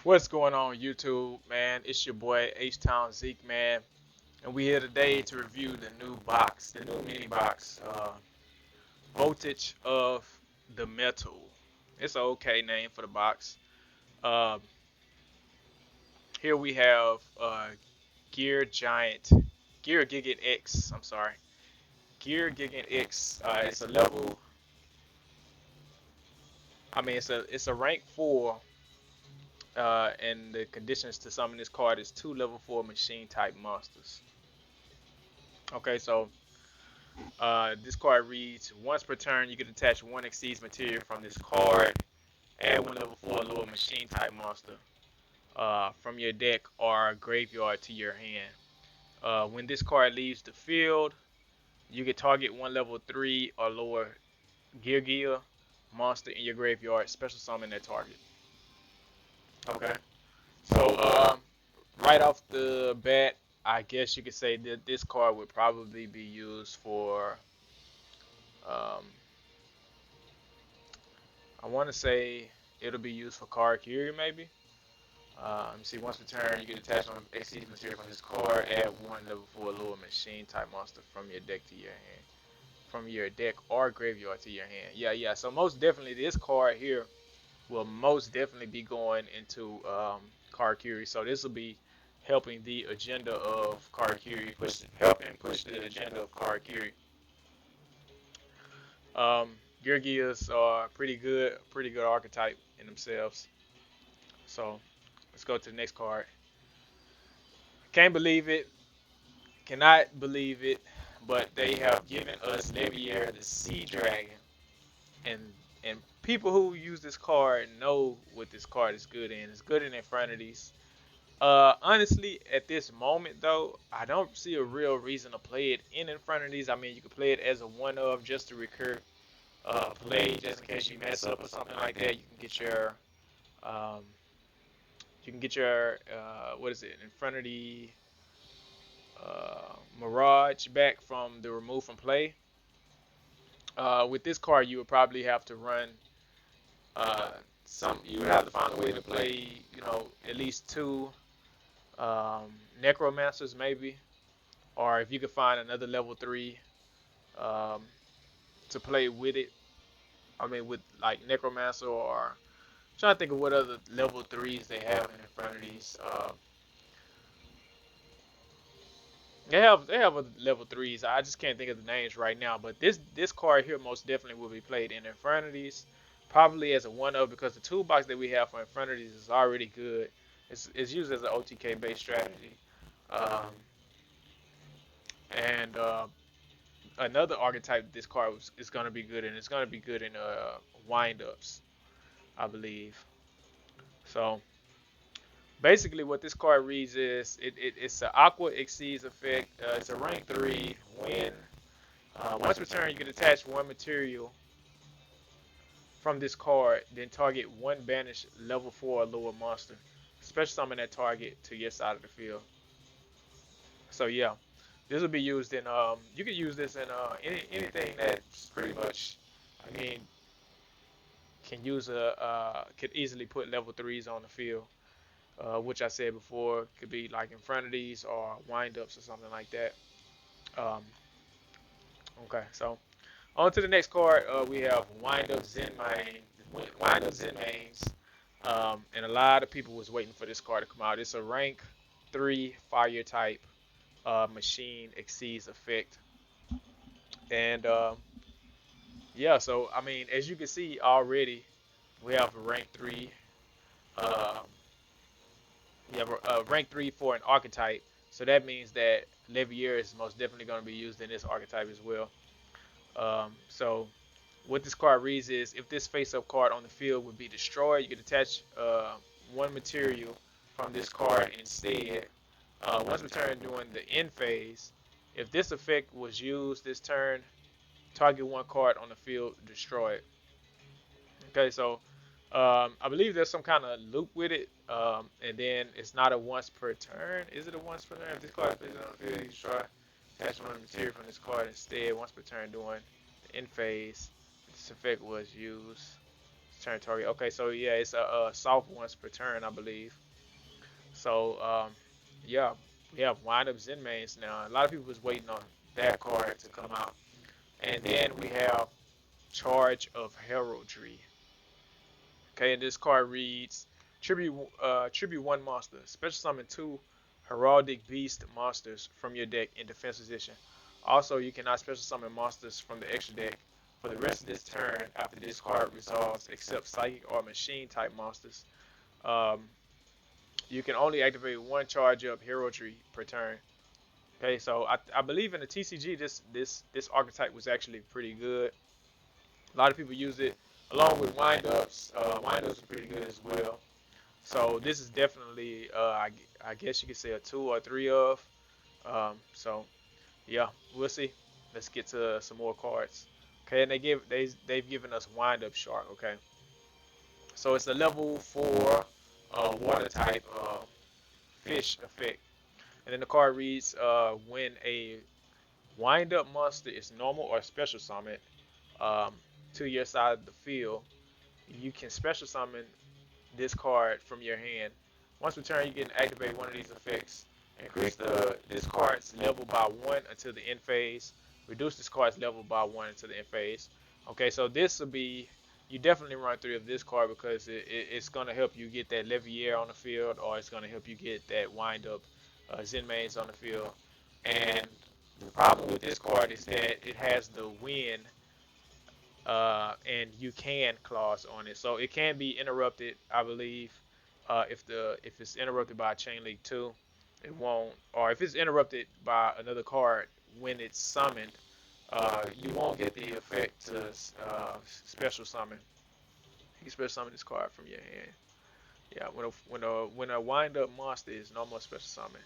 What's going on YouTube, man? It's your boy H-Town Zeke, man, and we here today to review the new box, the new mini box, Voltage of the Metal. It's an okay name for the box. Uh, Here we have Gear Giant, Gear Gigant X. I'm sorry, Gear Gigant X. It's a level. It's a rank 4, and the conditions to summon this card is 2 level 4 machine type monsters. Okay, so this card reads, once per turn, you can attach one Exceeds material from this card, add 1 level 4 lower machine type monster from your deck or graveyard to your hand. When this card leaves the field, you can target 1 level 3 or lower GEARGIA monster in your graveyard, special summon that target. Okay, so right off the bat, I guess you could say that this card would probably be used for um, I want to say it'll be used for card carrier maybe. Let me see. Once per turn, you can attach one XC material from this card. Add 1 level 4 lower machine type monster from your deck to your hand, from your deck or graveyard to your hand. Yeah. So most definitely, this card here will most definitely be going into card carry. So this will be helping the agenda of card carry, helping push the agenda of card carry. Um, Geargias are pretty good archetype in themselves. So let's go to the next card. Can't believe it. Cannot believe it. But they have given us Levier the Sea Dragon. And people who use this card know what this card is good in. It's good in Infinities. Honestly, at this moment though, I don't see a real reason to play it in Infinities. I mean, you could play it as a one of just to recur play just in case you mess up or something like that. Um, you can get your what is it, Infinity Mirage back from the remove from play. With this card, you would probably have to run uh, You would have to find a way to play, at least two Necromancers maybe, or if you could find another level 3 um, to play with it. I mean, with like Necromancer, or I'm trying to think of what other level 3s they have in front of these. They have other level 3s. I just can't think of the names right now. But this card here most definitely will be played in Infernities, probably as a one of, because the toolbox that we have for Infernities is already good. It's used as an OTK based strategy, um, and another archetype this card is going to be good in. It's going to be good in wind ups, I believe. So basically, what this card reads is it's an Aqua Exceeds effect. It's a rank 3 win. Once per turn, you can attach one material from this card, then target one banished level 4 or lower monster. Special summon that target to your side of the field. So yeah, this will be used in. You could use this in anything that's pretty much. I mean, could easily put level 3s on the field. Which I said before could be like Infinities or windups or something like that. Um, okay, so on to the next card. We have Windup Zenmain. Windup Zenmains. And a lot of people was waiting for this card to come out. It's a rank 3 fire type machine exceeds effect. And yeah, so I mean, as you can see already, we have a rank 3. Um, we have a rank 3 for an archetype. So that means that Levier is most definitely going to be used in this archetype as well. So what this card reads is, if this face-up card on the field would be destroyed, you can attach one material from this card instead. Once per turn during the end phase, if this effect was used this turn, target one card on the field, destroy it. Okay, so I believe there's some kind of loop with it, and then it's not a once per turn. Is it a once per turn? If this card is placed on the field, you try attach one material from this card instead once per turn during the end phase. This effect was used. Turn target. Okay, so yeah, it's a soft once per turn, I believe. So yeah, we have wind up Zen mains now. A lot of people was waiting on that card to come out, and then we have Charge of Heraldry. Okay, and this card reads tribute one monster, special summon two heraldic beast monsters from your deck in defense position. Also, you cannot special summon monsters from the extra deck for the rest of this turn after this card resolves, except psychic or machine type monsters. Um, you can only activate one charge up heraldry per turn. Okay, so I believe in the TCG this archetype was actually pretty good. A lot of people use it along with windups. Windups are pretty good as well. So this is definitely, I guess you could say a 2 or 3 of. So yeah, we'll see. Let's get to some more cards. Okay, and they've given us wind up shark. Okay, so it's a level 4 water type fish effect, and then the card reads when a wind up monster is normal or special summon um, to your side of the field, you can special summon this card from your hand. Once per turn, you can activate one of these effects. Increase this card's level by 1 until the end phase. Reduce this card's level by 1 until the end phase. Okay, so this will be, you definitely run 3 of this card because it's going to help you get that Levier on the field, or it's going to help you get that wind up Zen mains on the field. And the problem with this card is that it has the win and you can clause on it, so it can be interrupted. I believe if it's interrupted by a Chain Link 2, it won't. Or if it's interrupted by another card when it's summoned, you won't get the effect to special summon. You can special summon this card from your hand. Yeah, when a wind up monster is no more special summon.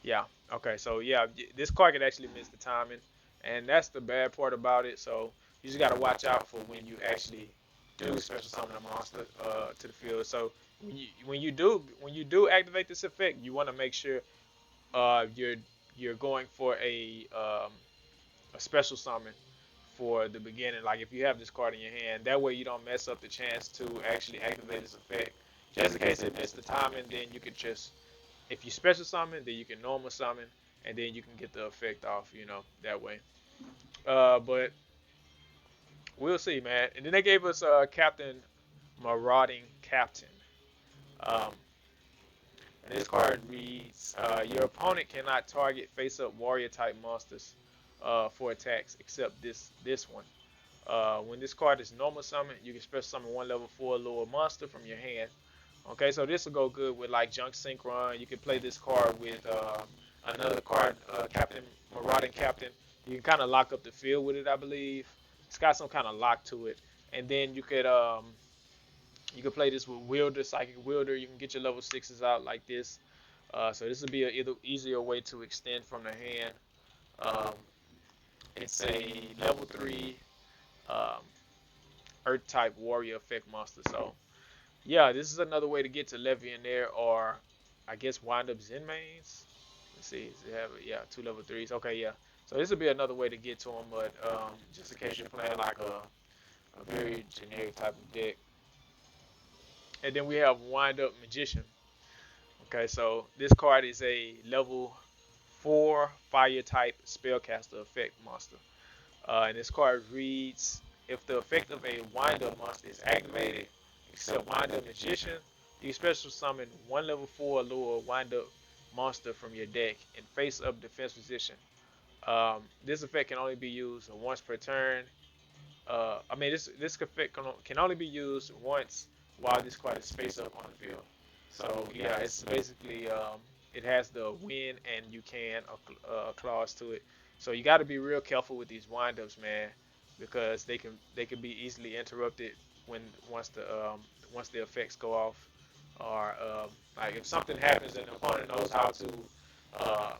Yeah. Okay. So yeah, this card can actually miss the timing, and that's the bad part about it. So you just gotta watch out for when you actually do special summon a monster to the field. So when you do activate this effect, you want to make sure you're going for a special summon for the beginning. Like if you have this card in your hand, that way you don't mess up the chance to actually activate this effect. Just in case it missed the timing, then you could just, if you special summon, then you can normal summon, and then you can get the effect off, that way. But we'll see, man. And then they gave us Captain Marauding Captain. Um, and this card reads, your opponent cannot target face-up warrior type monsters for attacks except this one. When this card is normal summon, you can special summon one level 4 lower monster from your hand. Okay, so this will go good with like Junk Synchron. You can play this card with another card, Captain Marauding Captain. You can kind of lock up the field with it, I believe. It's got some kind of lock to it, and then you could play this with Wielder, Psychic Wielder. You can get your level 6s out like this. So this would be an either easier way to extend from the hand. Um, it's a level 3 um, Earth type warrior effect monster. So yeah, this is another way to get to Levy in there, or I guess wind up Zen mains. Let's see, does it have yeah, 2 level 3s? Okay, yeah. So this would be another way to get to them, but just in case you're playing like a very generic type of deck. And then we have wind up Magician. Okay, so this card is a level 4 fire type spellcaster effect monster. And this card reads, if the effect of a wind up monster is activated, except wind up Magician, you special summon one level 4 lower wind up monster from your deck in face up defense position. This effect can only be used once per turn. I mean, this effect can only be used once while this card is face up on the field. So yeah, it's basically it has the win and you can clause to it. So you got to be real careful with these windups, man, because they can be easily interrupted when once the effects go off, or like if something happens and the opponent knows how to uh,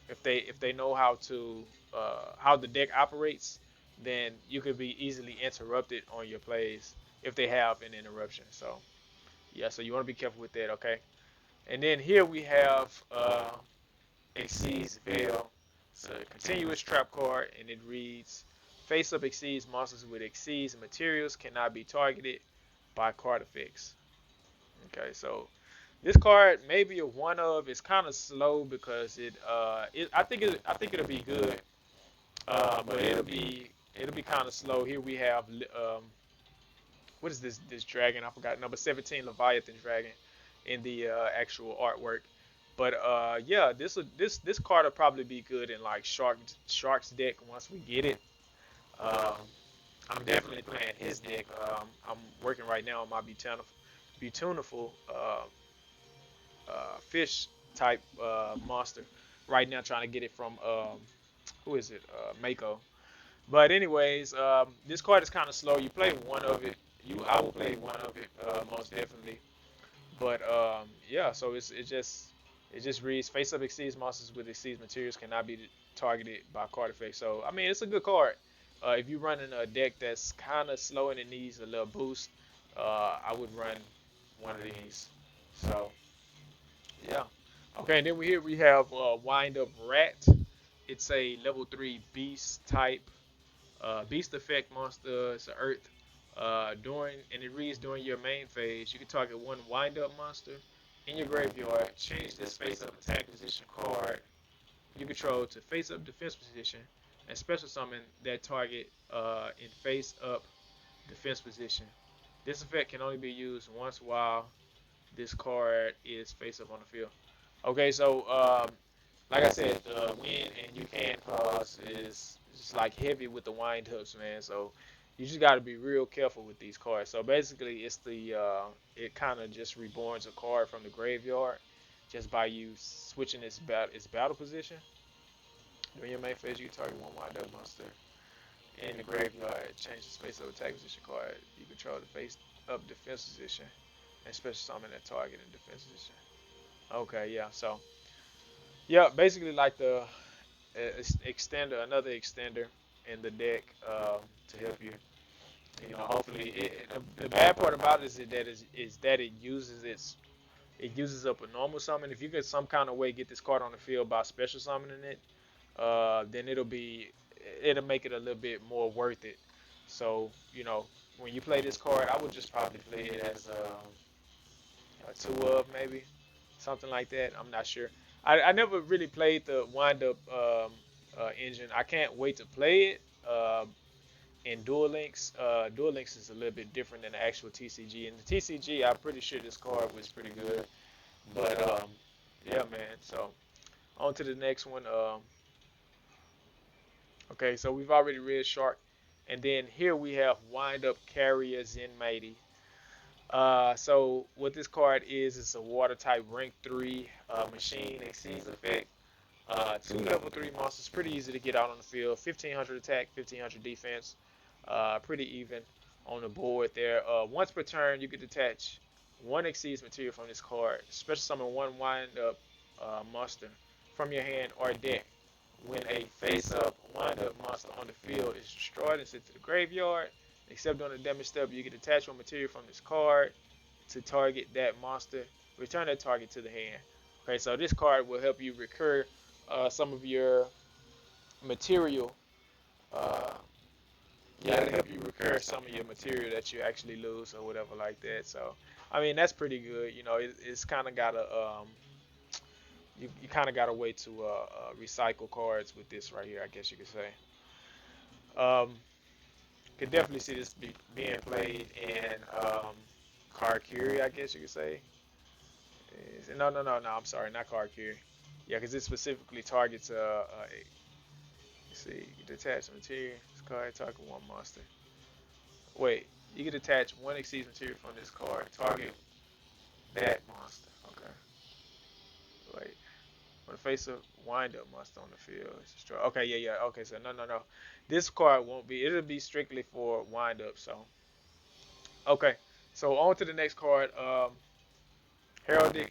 if they know how the deck operates, then you could be easily interrupted on your plays if they have an interruption. So yeah, so you want to be careful with that, okay? And then here we have Exceeds Veil. It's a continuous trap card, and it reads, Face up exceeds monsters with exceeds materials cannot be targeted by card effects. Okay, so this card maybe a one of. It's kind of slow because I think it'll be good, but it'll be kind of slow. Here we have what is this dragon? I forgot, number 17 Leviathan dragon in the actual artwork. But yeah, this card will probably be good in like Shark's deck once we get it. Um, I'm definitely playing his deck. I'm working right now on my Beautiful fish type monster. Right now, trying to get it from who is it? Mako. But anyways, this card is kind of slow. You play one of it. I will play one of it most definitely. But yeah, so it just reads face up exceeds monsters with exceeds materials cannot be targeted by card effects. So I mean, it's a good card. If you're running a deck that's kind of slow and it needs a little boost, I would run one of these. So yeah. Okay, and then we have Wind Up Rat. It's a level 3 beast type. Beast effect monster. It's an earth. It reads during your main phase, you can target one wind up monster in your graveyard. Change this face up attack position card you control to face up defense position, and special summon that target in face up defense position. This effect can only be used once while this card is face up on the field. Okay, so like I said, the win and you can cause is just like heavy with the wind ups, man. So you just got to be real careful with these cards. So basically, it kind of just reborns a card from the graveyard just by you switching its battle position. During your main phase, you target one wind up monster in the graveyard. Change the space of attack position card. You control the face up defense position and special summon that target in defense position. Okay, yeah. So yeah, basically like the another extender in the deck to help you. Hopefully, the bad part about it is that it uses up a normal summon. If you could some kind of way get this card on the field by special summoning it, then it'll make it a little bit more worth it. So when you play this card, I would just probably play it as a two of maybe something like that. I'm not sure. I never really played the wind up engine. I can't wait to play it. In Duel Links, Duel Links is a little bit different than the actual TCG. In the TCG, I'm pretty sure this card was pretty good. But yeah, man. So on to the next one. Okay, so we've already read Shark, and then here we have Wind Up Carrier ZENNAIOHR. So what this card is, it's a water type rank 3 machine exceeds effect. Two level 3 monsters, pretty easy to get out on the field. 1500 attack, 1500 defense. Pretty even on the board there. Once per turn, you can detach one exceeds material from this card. Special summon one wind up monster from your hand or deck. When a face up wind up monster on the field is destroyed and sent to the graveyard, except on the damage step, you can detach one material from this card to target that monster. Return that target to the hand. Okay, so this card will help you recur some of your material. Yeah, to help you recur some of your material that you actually lose or whatever like that. So, I mean, that's pretty good. It's kind of got you kind of got a way to recycle cards with this right here, I guess you could say. Could definitely see this being played in Karkiri, I guess you could say. No, no, no, no. I'm sorry, not Karkiri. Yeah, because it specifically targets let's see, you detach material. This card target one monster. Wait, you can detach one exceeds material from this card. Target that monster. Okay. Wait. When the face of wind up monster on the field is destroyed. Okay, yeah, yeah. Okay, so no, no, no. This card won't be. It'll be strictly for wind up. So okay. So on to the next card. Heraldic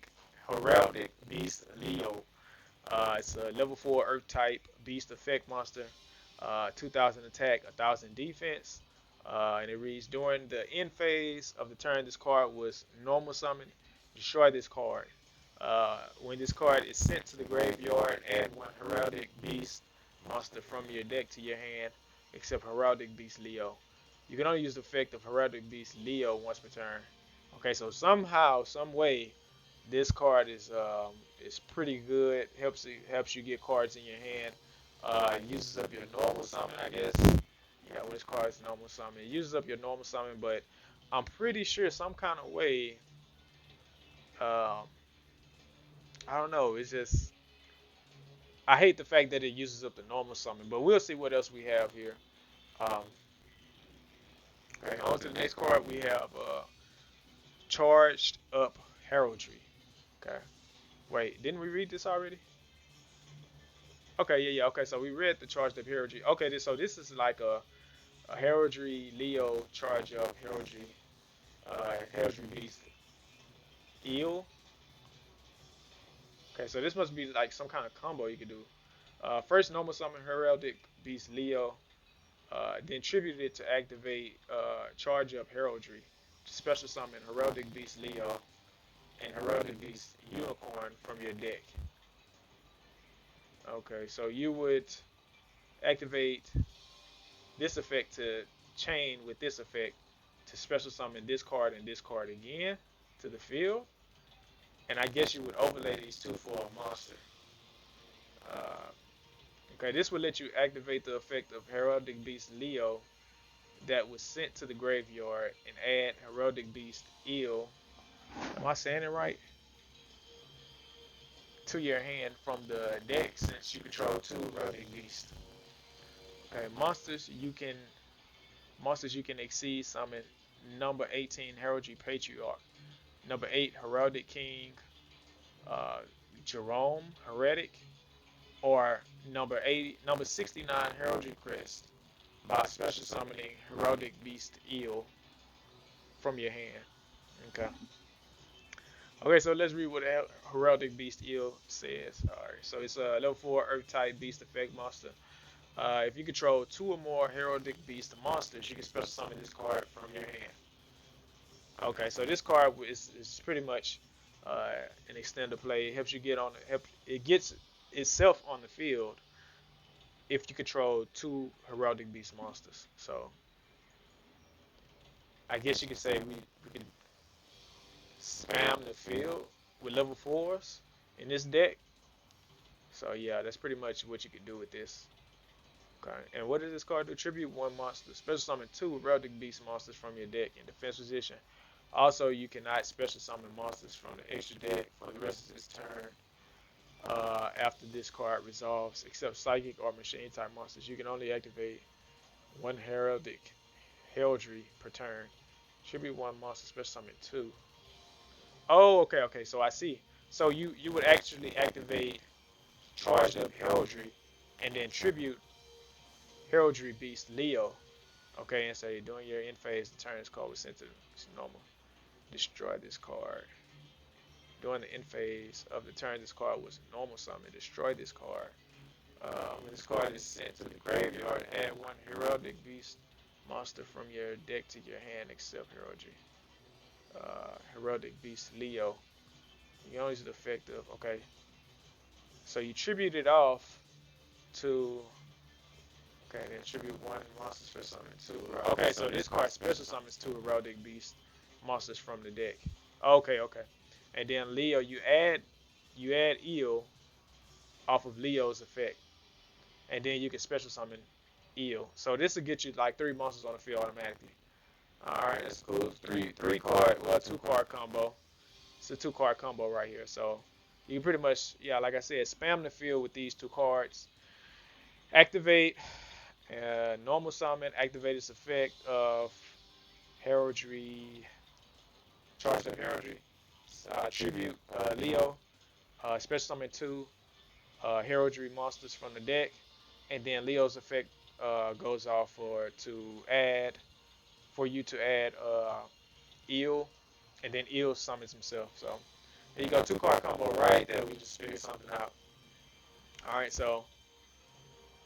Beast Leo. It's a level 4 Earth type Beast effect monster. 2000 attack, 1000 defense. And it reads during the end phase of the turn, this card was normal summoned. Destroy this card. When this card is sent to the graveyard, add one Heraldic Beast monster from your deck to your hand. except Heraldic Beast Leo. You can only use the effect of Heraldic Beast Leo once per turn. Okay, so somehow, some way, this card is pretty good. Helps you get cards in your hand. Uses up your normal summon, I guess. Yeah, which card is normal summon? It uses up your normal summon, but I'm pretty sure some kind of way. Um, I don't know. It's just I hate the fact that it uses up the normal summon, but we'll see what else we have here. Um, okay, on to the next card. We have charged up heraldry. Okay. Wait, didn't we read this already? Okay, yeah. Okay, so we read the charged up heraldry. Okay, so this is like a heraldry Leo charge up heraldry heraldry beast EALE. Okay, so this must be like some kind of combo you could do. First normal summon heraldic beast Leo. Then tribute it to activate charge up heraldry. Special summon heraldic beast Leo and heraldic beast unicorn from your deck. Okay, so you would activate this effect to chain with this effect to special summon this card and this card again to the field. And I guess you would overlay these two for a monster. Uh, okay, this would let you activate the effect of Heraldic Beast Leo that was sent to the graveyard and add Heraldic Beast EALE. Am I saying it right? To your hand from the deck since you control two Heraldic Beasts. Okay, monsters you can exceed summon number 18 Heraldry Patriarch, number 8 Heraldic King, uh, Jerome Heretic, or number 69 Heraldry Crest by special summoning Heraldic Beast EALE from your hand. Okay. Okay, so let's read what Heraldic Beast EALE says. Alright, so it's a level 4 Earth type beast effect monster. If you control 2 or more Heraldic Beast monsters, you can special summon this card from your hand. Okay, so this card is pretty much an extended play. It helps you get on. It gets itself on the field if you control 2 Heraldic Beast monsters. So I guess you could say we can spam the field with level 4s in this deck. So yeah, that's pretty much what you can do with this. Okay, and what does this card do? Tribute 1 monster. Special summon 2 Heraldic Beast monsters from your deck in defense position. Also, you cannot special summon monsters from the extra deck for the rest of this turn after this card resolves, except psychic or machine type monsters. You can only activate 1 heraldry per turn. Tribute 1 monster, special summon 2. Oh, okay, so I see. So you would actually activate charged up heraldry and then tribute heraldry beast Leo. Okay, and say during your end phase, the turn this card was sent to normal. Destroy this card. During the end phase of the turn, this card was normal summon. Destroy this card. When this card is sent to the graveyard, add 1 heraldic beast monster from your deck to your hand except heraldry. Heraldic beast Leo. You can use the effect of, okay. So you tribute it off to, okay, then tribute 1 monster special summon 2. Okay, so this card special summons 2 heraldic beast monsters from the deck. Okay. And then Leo, you add EALE off of Leo's effect, and then you can special summon EALE. So this will get you like 3 monsters on the field automatically. All right, that's cool. 2 card combo. It's a 2-card combo right here. So you can pretty much, yeah, like I said, spam the field with these 2 cards. Activate normal summon. Activate this effect of heraldry. Charge up heraldry. Tribute Leo. Special summon 2 heraldry monsters from the deck, and then Leo's effect goes off for you to add EALE, and then EALE summons himself. So there you go, 2-card combo right there. We just figured something out. All right, so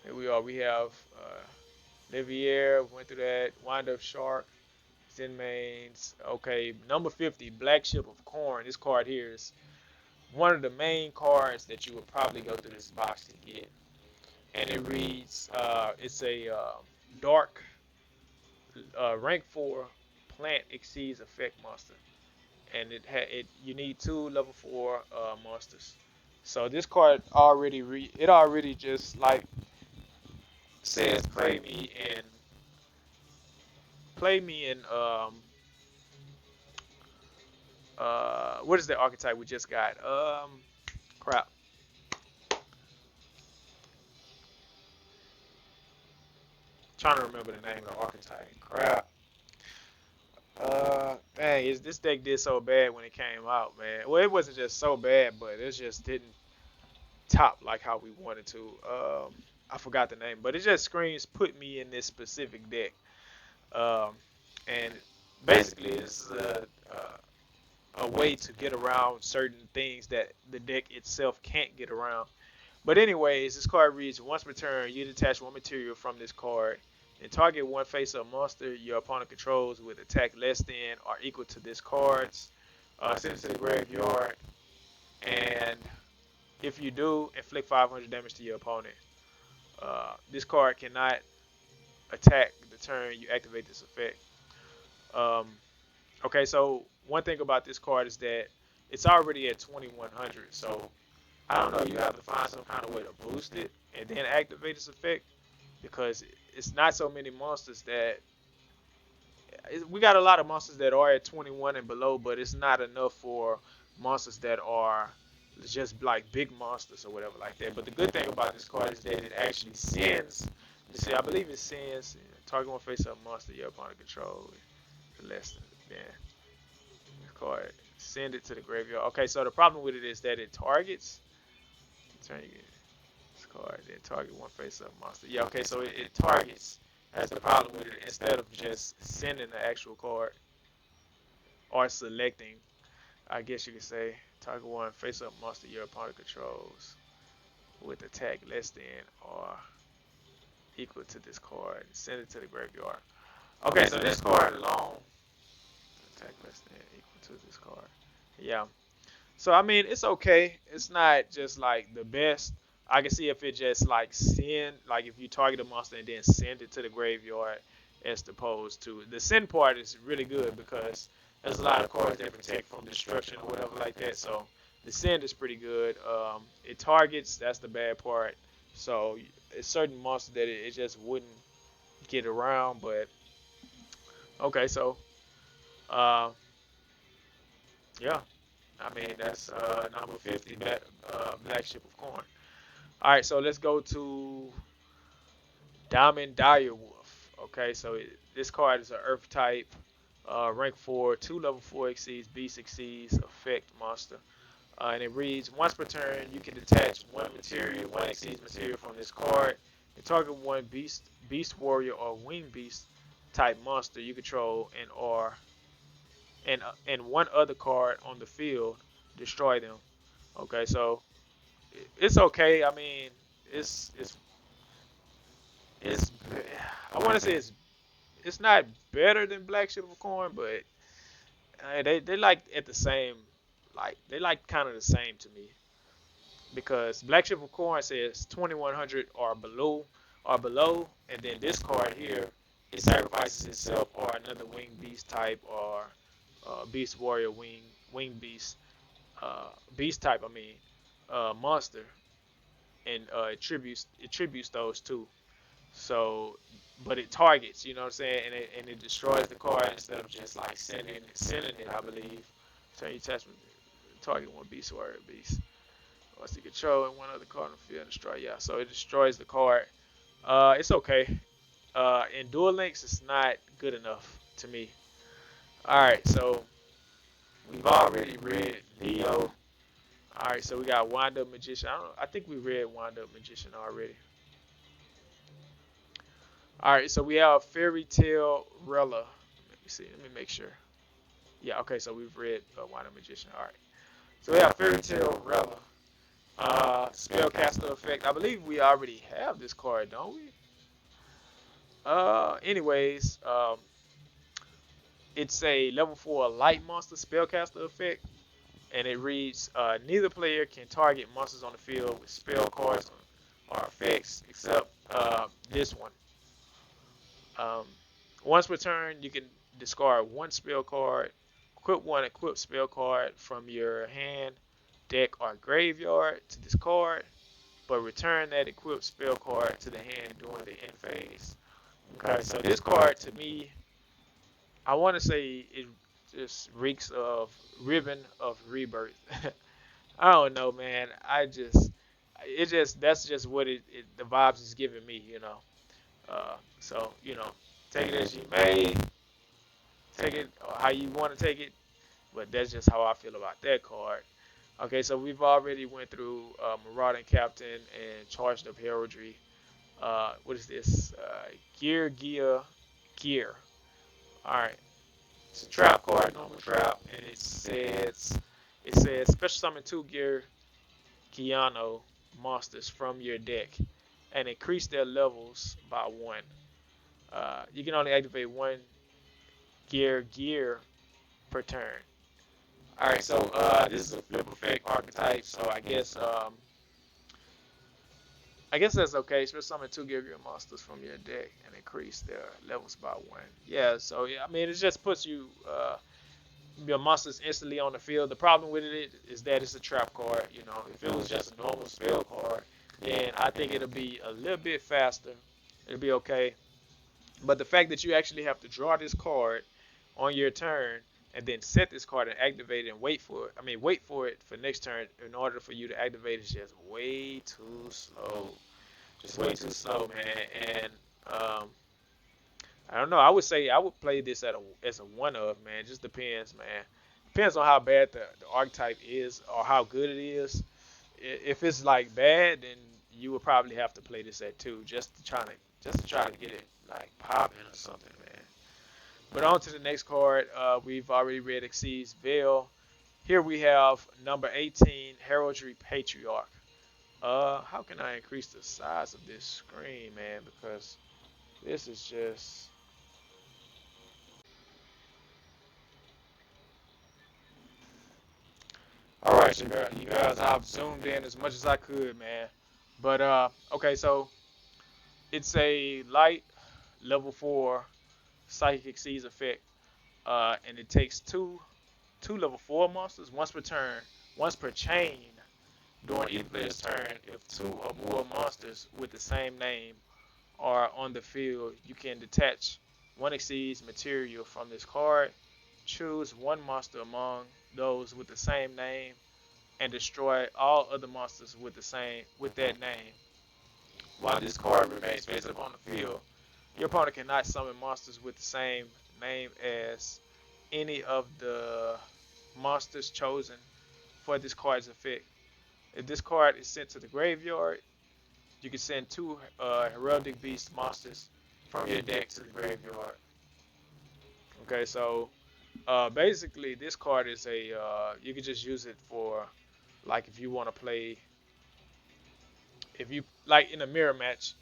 here we are. We have Livier, went through that. Wind Up Shark, ZENNAIOHR. Okay, number 50, Black Ship of Corn. This card here is one of the main cards that you would probably go through this box to get. And it reads, it's a dark rank 4 plant exceeds effect monster, and it you need 2 level 4 monsters. So this card already it already just like says play me in what is the archetype we just got? Crap. Trying to remember the name of the archetype. Crap. Dang, this deck did so bad when it came out, man. Well, it wasn't just so bad, but it just didn't top like how we wanted to. I forgot the name, but it just screams put me in this specific deck. Um, and basically, it's a way to get around certain things that the deck itself can't get around. But anyways, this card reads, once per turn, you detach 1 material from this card and target 1 face-up monster your opponent controls with attack less than or equal to this card's. Send it to the graveyard, and if you do, inflict 500 damage to your opponent. This card cannot attack the turn you activate this effect. Um, okay, so one thing about this card is that it's already at 2100, so I don't know, you have to find some kind of way to boost it and then activate this effect, because it's not so many monsters that we got a lot of monsters that are at 21 and below, but it's not enough for monsters that are just like big monsters or whatever like that. But the good thing about this card is that it actually sends. You see, I believe it sends target 1 face-up monster your opponent control less than this card. Send it to the graveyard. Okay, so the problem with it is that it targets. Turn this card, then target 1 face-up monster. Yeah, okay, so it targets. That's the problem with it. Instead of just sending the actual card or selecting, I guess you could say, target 1 face-up monster your opponent controls with attack less than or equal to this card. Send it to the graveyard. Okay, so this card alone, attack less than equal to this card. Yeah. So I mean, it's okay. It's not just like the best. I can see if it just like like if you target a monster and then send it to the graveyard, as opposed to the send part is really good because there's a lot of cards that protect from destruction or whatever like that. So the send is pretty good. It targets. That's the bad part. So it's certain monsters that it just wouldn't get around. But okay, so uh, yeah. I mean, that's number 50, Black Ship of Corn. All right, so let's go to Diamond Direwolf. Okay, so this card is an Earth type, rank 4, 2 level 4 exceeds, beast exceeds, effect monster. And it reads, once per turn, you can detach 1 material, 1 exceeds material from this card, and target 1 beast warrior, or wing beast type monster you control, and 1 other card on the field, destroy them. Okay, so it's okay. I mean, it's it's I want to say it's not better than Black Ship of Corn, but they like at the same, like they like kind of the same to me, because Black Ship of Corn says 2100 or below, and then this card here, it sacrifices itself or another wing beast type or beast warrior wing beast beast type. I mean monster, and it tributes those two. So, but it targets, you know what I'm saying, and it destroys the card instead of just like sending it. I believe. So you target 1 beast warrior beast. Once you control and 1 other card on the field, destroy. Yeah, so it destroys the card. It's okay. In Duel Links, it's not good enough to me. All right, so we've already read Leo. All right, so we got Wind Up Magician. I think we read Wind Up Magician already. All right, so we have Fairy Tale Rella. Let me see. Let me make sure. Yeah, okay, so we've read Wind Up Magician. All right. So we have Fairy Tale Rella. Spellcaster effect. I believe we already have this card, don't we? Anyways, it's a level 4 light monster spellcaster effect, and it reads, neither player can target monsters on the field with spell cards or effects except this one. Um, Once per turn, you can discard one spell card, equip one equipped spell card from your hand, deck, or graveyard to discard, but return that equipped spell card to the hand during the end phase. Okay, so this card to me, I want to say it just reeks of Ribbon of Rebirth. I don't know, man. That's just what the vibes is giving me, you know. So take it as you may, take it how you want to take it, but that's just how I feel about that card. Okay, so we've already went through Marauding Captain and Charged Up Heraldry. What is this? GEARGIA Gear. All right, it's a trap card, normal trap, and it says special summon two Giano monsters from your deck and increase their levels by one. You can only activate one gear per turn. All right, so this is a flip effect archetype, so I guess that's okay. Special summon two Gear monsters from your deck and increase their levels by one. Yeah, so yeah, I mean it just puts your monsters instantly on the field. The problem with it is that it's a trap card. You know, if it was just a normal spell card, then I think it'll be a little bit faster. It'll be okay. But the fact that you actually have to draw this card on your turn and then set this card and activate it and wait for it. I mean, wait for it for next turn in order for you to activate is just way too slow. Just way too slow, man. And I don't know. I would say I would play this as a one of, man. Just depends, man. Depends on how bad the archetype is or how good it is. If it's like bad, then you would probably have to play this at two just to try to get it like popping or something, man. But on to the next card. We've already read Exceeds Veil. Here we have number 18, Heraldry Patriarch. How can I increase the size of this screen, man? Because this is just. All right, you guys, I've zoomed in as much as I could, man. But okay, so it's a light level 4 psychic exceeds effect, and it takes two level 4 monsters once per chain during each player's turn. If two or more monsters with the same name are on the field, you can detach one exceeds material from this card. Choose one monster among those with the same name and destroy all other monsters with that name. While this card remains face up on the field, your opponent cannot summon monsters with the same name as any of the monsters chosen for this card's effect. If this card is sent to the graveyard, you can send two Heraldic Beast monsters from your deck to the graveyard. Okay, so basically this card is you can just use it for like if you want to play if you like in a mirror match.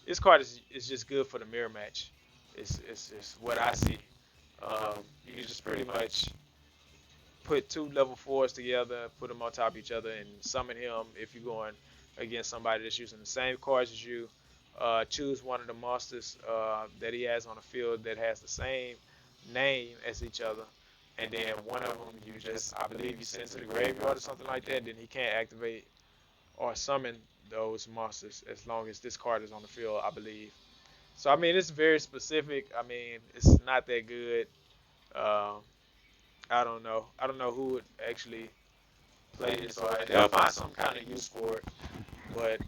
This card is just good for the mirror match. It's what I see. You can just pretty much put two level 4s together, put them on top of each other, and summon him if you're going against somebody that's using the same cards as you. Choose one of the monsters that he has on the field that has the same name as each other, and then one of them I believe you send to the graveyard or something like that. Then he can't activate or summon those monsters as long as this card is on the field, I believe. So I mean, it's very specific. I mean, it's not that good. Um, I don't know. I don't know who would actually play this, or they'll find some kind of use for it. But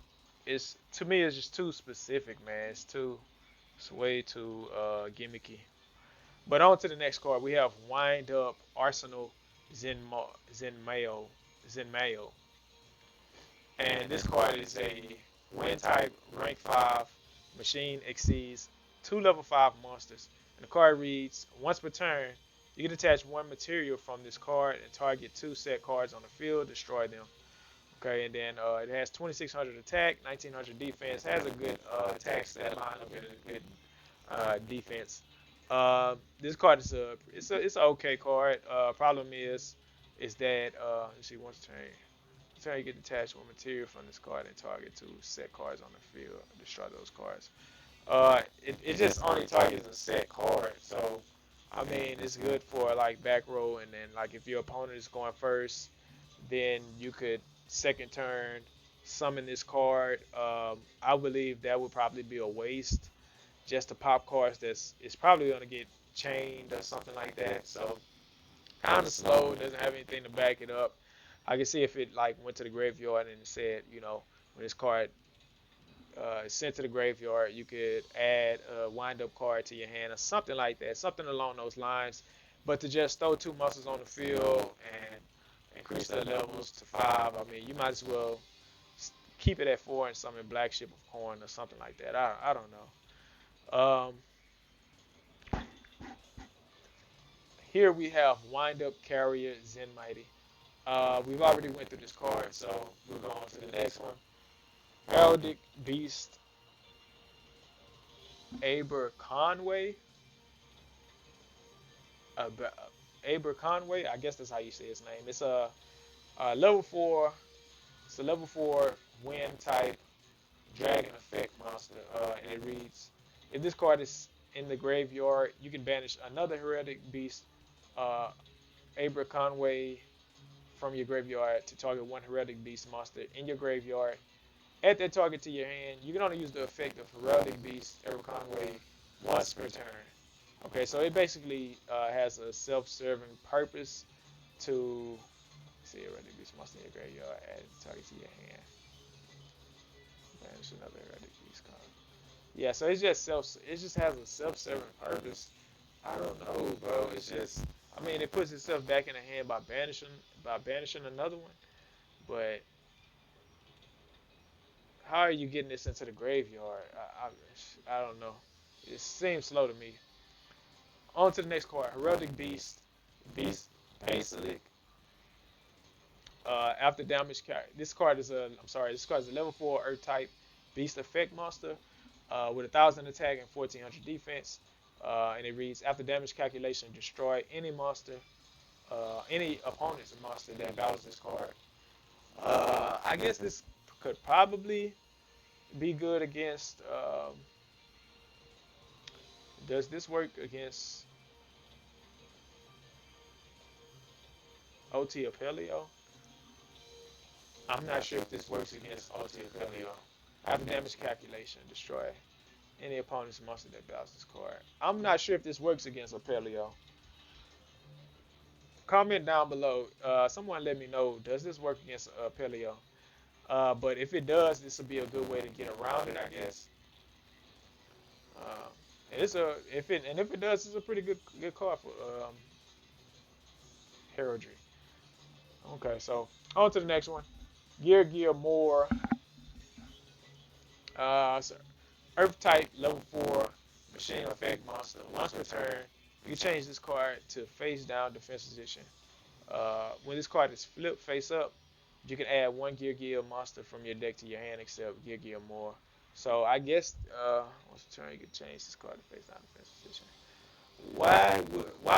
it's to me, it's just too specific, man. It's way too gimmicky. But on to the next card, we have Wind Up Arsenal Zenmayo, Zenmayo, and this card is a wind type, rank 5, machine exceeds two level 5 monsters. And the card reads, once per turn, you can attach one material from this card and target two set cards on the field, destroy them. Okay, and then it has 2600 attack, 1900 defense, has a good attack stat lineup and a good defense. This card it's an okay card. Problem is that let's see, once turn. Turn you get detached with material from this card and target two set cards on the field. Destroy those cards. It just only targets a set card. So, I mean, it's good for like back row, and then like if your opponent is going first, then you could second turn summon this card. I believe that would probably be a waste just to pop cards that's it's probably gonna get chained or something like that. So kind of slow, doesn't have anything to back it up. I can see if it like went to the graveyard and it said, you know, when this card is sent to the graveyard, you could add a wind-up card to your hand or something like that, something along those lines. But to just throw two muscles on the field and increase their levels to 5, I mean, you might as well keep it at 4 and summon Black Ship of Corn or something like that. I don't know. Here we have Wind-Up Carrier Zen Mighty. We've already went through this card, so we'll go on to the next one. Heraldic Beast Aber Conway. Uh, Aber Conway, I guess that's how you say his name. It's a level 4. It's a level 4 wind type dragon effect monster, and it reads: if this card is in the graveyard, you can banish another heraldic beast, uh, Aber Conway, from your graveyard to target one heraldic beast monster in your graveyard. Add that target to your hand. You can only use the effect of heraldic beast Aber Conway once per turn. Okay, so it basically has a self-serving purpose to see heraldic beast monster in your graveyard. Add target to your hand. Banish another heraldic beast card. Yeah, so it's just self. It just has a self-serving purpose. I don't know, bro. It's just. I mean, it puts itself back in the hand by banishing another one. But how are you getting this into the graveyard? I don't know. It seems slow to me. On to the next card, Heraldic Beast, Beast Basilisk. After damage, this card is a. I'm sorry, this card is a level 4 Earth type Beast effect monster with 1,000 attack and 1,400 defense. And it reads: after damage calculation, destroy any monster, any opponent's monster that battles this card. I guess this could probably be good against. Does this work against OT Apelio? I'm not sure if this works against OT Apelio. After damage calculation, destroy any opponent's monster that battles this card. I'm not sure if this works against Apelio. Comment down below. Someone let me know. Does this work against Apelio? But if it does, this will be a good way to get around it, I guess. And if it does, it's a pretty good card for heraldry. Okay, so on to the next one. GEARGIA more. So Earth type level 4 machine effect monster. Once per turn, you can change this card to face down defense position. When this card is flipped face up, you can add one GEARGIA monster from your deck to your hand except GEARGIA more. So I guess once per turn you can change this card to face down defense position. Why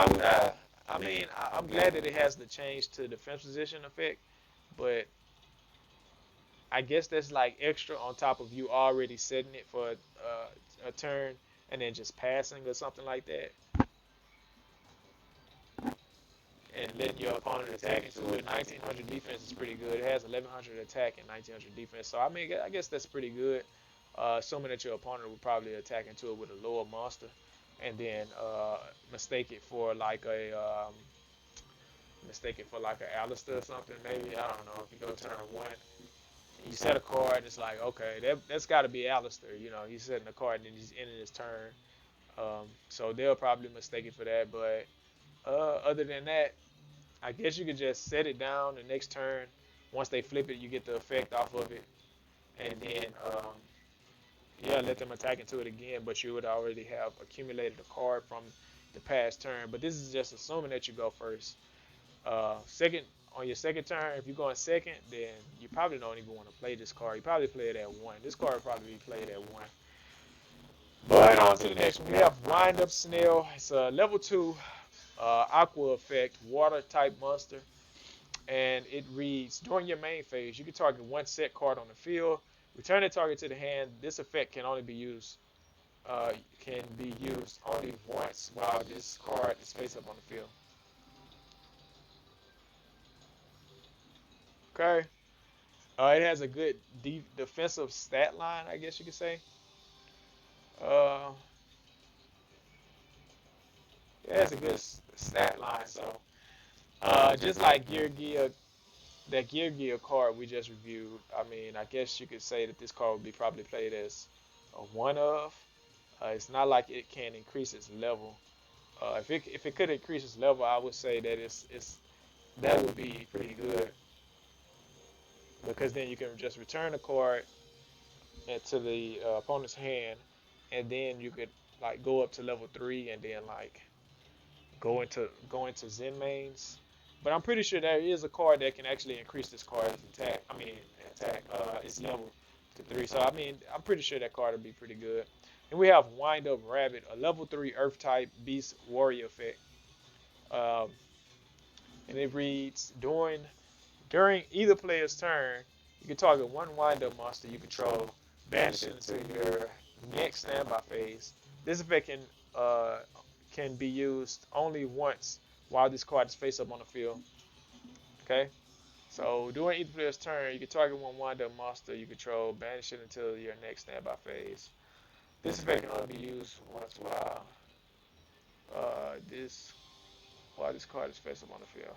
would I? I mean, I'm glad that it has the change to defense position effect, but I guess that's like extra on top of you already setting it for a turn and then just passing or something like that, and letting your opponent attack into it. 1900 defense is pretty good. It has 1100 attack and 1900 defense, so I mean, I guess that's pretty good. Assuming that your opponent would probably attack into it with a lower monster, and then mistake it for like a Alistair or something. Maybe I don't know. If you go turn 1, you set a card, and it's like, okay, that's got to be Alistair. You know, he's setting a card and then he's ending his turn. So they'll probably mistake it for that. But other than that, I guess you could just set it down the next turn. Once they flip it, you get the effect off of it, and then yeah, let them attack into it again. But you would already have accumulated a card from the past turn. But this is just assuming that you go first. Second on your second turn, if you go in second, then you probably don't even want to play this card. You probably play it at 1. This card will probably be played at 1. But on to the next one, we have Wind Up SNAIL. It's a level 2 Aqua effect, water type monster. And it reads: during your main phase, you can target one set card on the field. Return the target to the hand. This effect can only be used can be used only once while this card is face up on the field. Okay. It has a good defensive stat line, I guess you could say. Uh, it has a good stat line. So, just like GEARGIA, that GEARGIA card we just reviewed, I mean, I guess you could say that this card would be probably played as a one of. It's not like it can increase its level. If it could increase its level, I would say that it's that would be pretty good because then you can just return the card to the opponent's hand, and then you could like go up to level 3 and then like go into Zen mains. But I'm pretty sure there is a card that can actually increase this card's attack. I mean attack its level to 3. So I mean I'm pretty sure that card would be pretty good. And we have Wind Up Rabbit, a level 3 Earth type Beast Warrior effect. Um, and it reads during either player's turn, you can target one wind-up monster you control, banish it into your next standby phase. This effect can be used only once while this card is face up on the field. Okay, so during either player's turn, you can target one wind-up monster you control, banish it until your next standby phase. This effect can only be used once this while this card is face up on the field.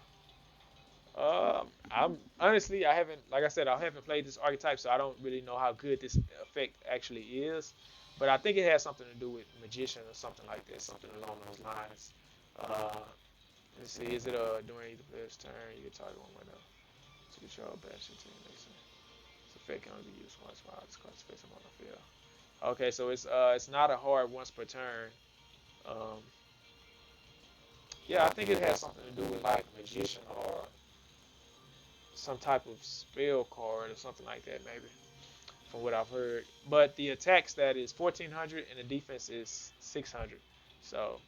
I'm honestly, I haven't, like I said, I haven't played this archetype, so I don't really know how good this effect actually is. But I think it has something to do with magician or something like that, something along those lines. Uh, let's see, is it during either player's turn you can target one window to control bash into your next turn. This effect can only be used once while this card's face up on the field. Okay, so it's not a hard once per turn. Um, yeah, I think it has something to do with like magician or some type of spell card or something like that, maybe, from what I've heard. But the attack stat is 1400 and the defense is 600. So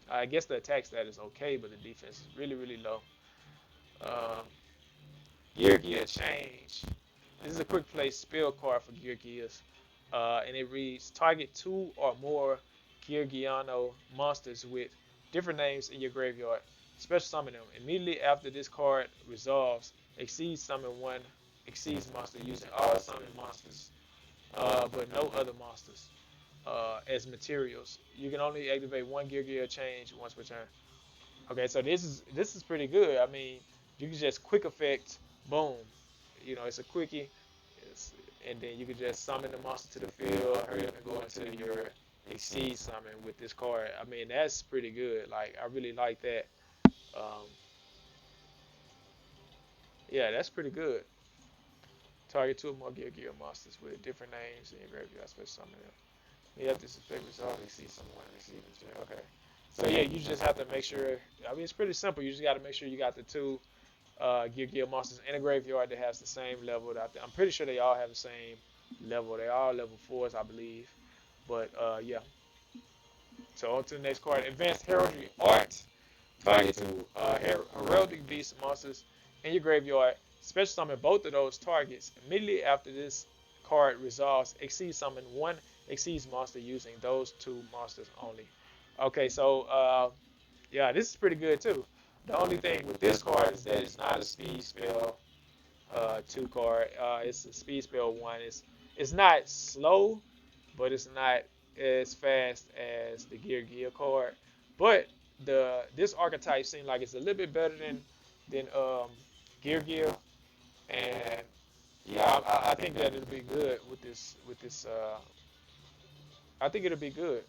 I guess the attack stat is okay, but the defense is really, really low. Um, GEARGIA Change. This is a quick play spell card for GEARGIAs. And it reads target 2 or more Geargiano monsters with different names in your graveyard. Special summon them. Immediately after this card resolves, exceed summon one exceeds monster using all summon monsters, but no other monsters as materials. You can only activate one Gear change once per turn. Okay, so this is pretty good. I mean, you can just quick effect, boom. You know, it's a quickie, it's, and then you can just summon the monster to the field, hurry up and go into your exceed summon with this card. I mean, that's pretty good. Like, I really like that. Um, yeah, that's pretty good. Target 2 or more Gear monsters with different names in your graveyard. Special summon them. You have to suspect resolve exceed someone exceed material. Okay. So yeah, you just have to make sure. I mean, it's pretty simple. You just got to make sure you got the 2 Gear monsters in a graveyard that has the same level. I'm pretty sure they all have the same level. They all level 4s, I believe. But yeah. So on to the next card. Advanced Heraldry Art. Target 2 Heraldic Beast monsters in your graveyard. Special summon both of those targets immediately after this card resolves. Exceed summon one exceeds monster using those 2 monsters only. Okay, so yeah, this is pretty good too. The only thing with this card is that it's not a speed spell 2 card. It's a speed spell 1. It's not slow, but it's not as fast as the Gear card. But this archetype seems like it's a little bit better than Gear, and yeah, I think that it'll be good with this. I think it'll be good.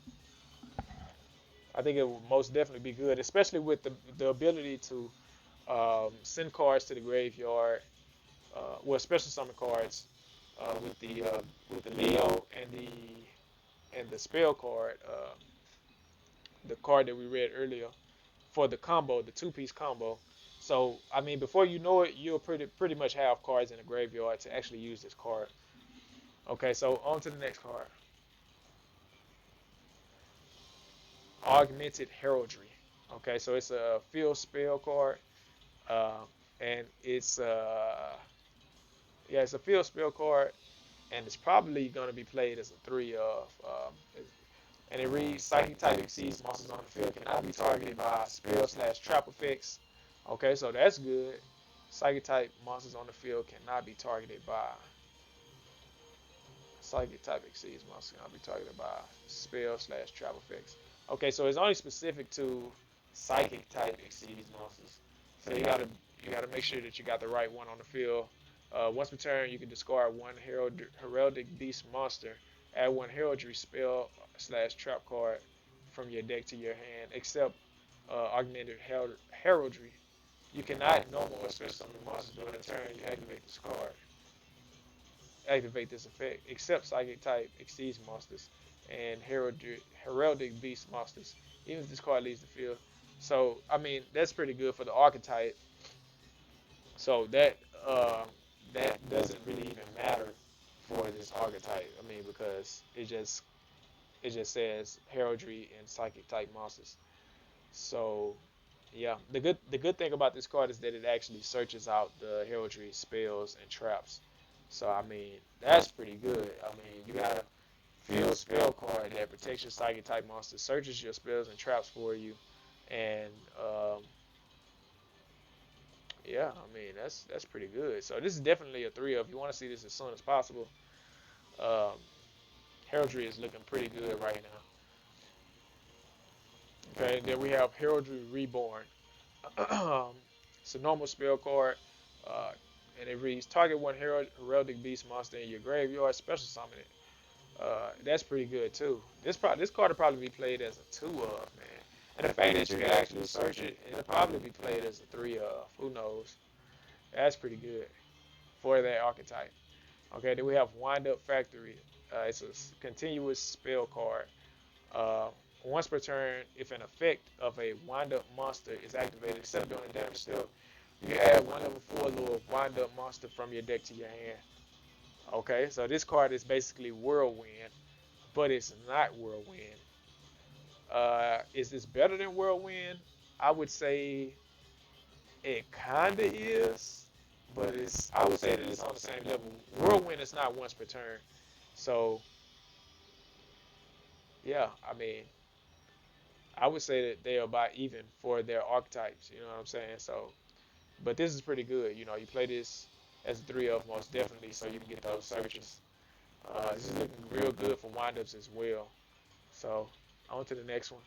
I think it will most definitely be good, especially with the ability to send cards to the graveyard. Well, special summon cards with the Leo and the spell card, the card that we read earlier for the combo, the 2-piece combo. So I mean, before you know it, you'll pretty much have cards in the graveyard to actually use this card. Okay, so on to the next card. Augmented Heraldry. Okay, so it's a field spell card, uh, and it's yeah, it's a field spell card, and it's probably going to be played as a 3 of. And it reads, Psychic type exceeds monsters on the field cannot be targeted by spell/trap effects. Okay, so that's good. Psychic type monsters on the field cannot be targeted by Psychic type exceeds monsters cannot be targeted by spell/trap effects. Okay, so it's only specific to Psychic type exceeds monsters. So you gotta make sure that you got the right one on the field. Once per turn, you can discard one heraldic beast monster, add one heraldry spell/trap card from your deck to your hand, except augmented heraldry. You cannot normal or special summon monsters during a turn you activate this card. Activate this effect, except Psychic type exceeds monsters and heraldic beast monsters, even if this card leaves the field. So I mean that's pretty good for the archetype. So uh, that doesn't really even matter for this archetype. I mean because it just says heraldry and psychic type monsters. So yeah, the good thing about this card is that it actually searches out the heraldry spells and traps. So I mean that's pretty good. I mean you got a field spell card that protects your psychic type monster, searches your spells and traps for you, and yeah, I mean that's pretty good. So this is definitely a 3 of. You want to see this as soon as possible. Um, Heraldry is looking pretty good right now. Okay, then we have Heraldry Reborn. It's a normal spell card, uh, and it reads: target one heraldic beast monster in your graveyard, special summon it. That's pretty good too. This card will probably be played as a 2 of, man. And the fact that you can actually search it, it'll probably be played as a 3 of. Who knows? That's pretty good for that archetype. Okay, then we have Wind Up Factory. It's a continuous spell card. Uh, Once per turn, if an effect of a Wind Up monster is activated, except during the damage step, you can add one level 4 little Wind Up monster from your deck to your hand. Okay, so this card is basically Whirlwind, but it's not Whirlwind. Is this better than Whirlwind? I would say it kinda is, but I would say that it's on the same level. Whirlwind is not once per turn, so yeah, I mean, I would say that they are about even for their archetypes. You know what I'm saying? So, but this is pretty good. You know, you play this as a 3 of most definitely, so you can get those searches. This is looking real good for windups as well. So, on to the next one.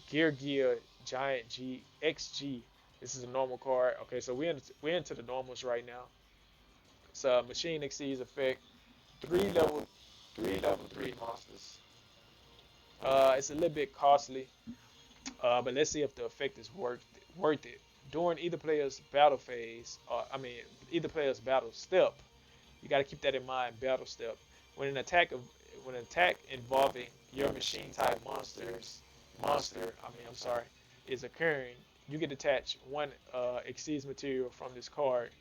GEARGIA Giant G XG. This is a normal card. Okay, so we're into the normals right now. It's a machine exceeds effect. Three level three monsters. It's a little bit costly, but let's see if the effect is worth it. During either player's battle phase, either player's battle step, you got to keep that in mind. Battle step. When an attack of when an attack involving your machine type I'm sorry, is occurring, you get attach one exceeds material from this card.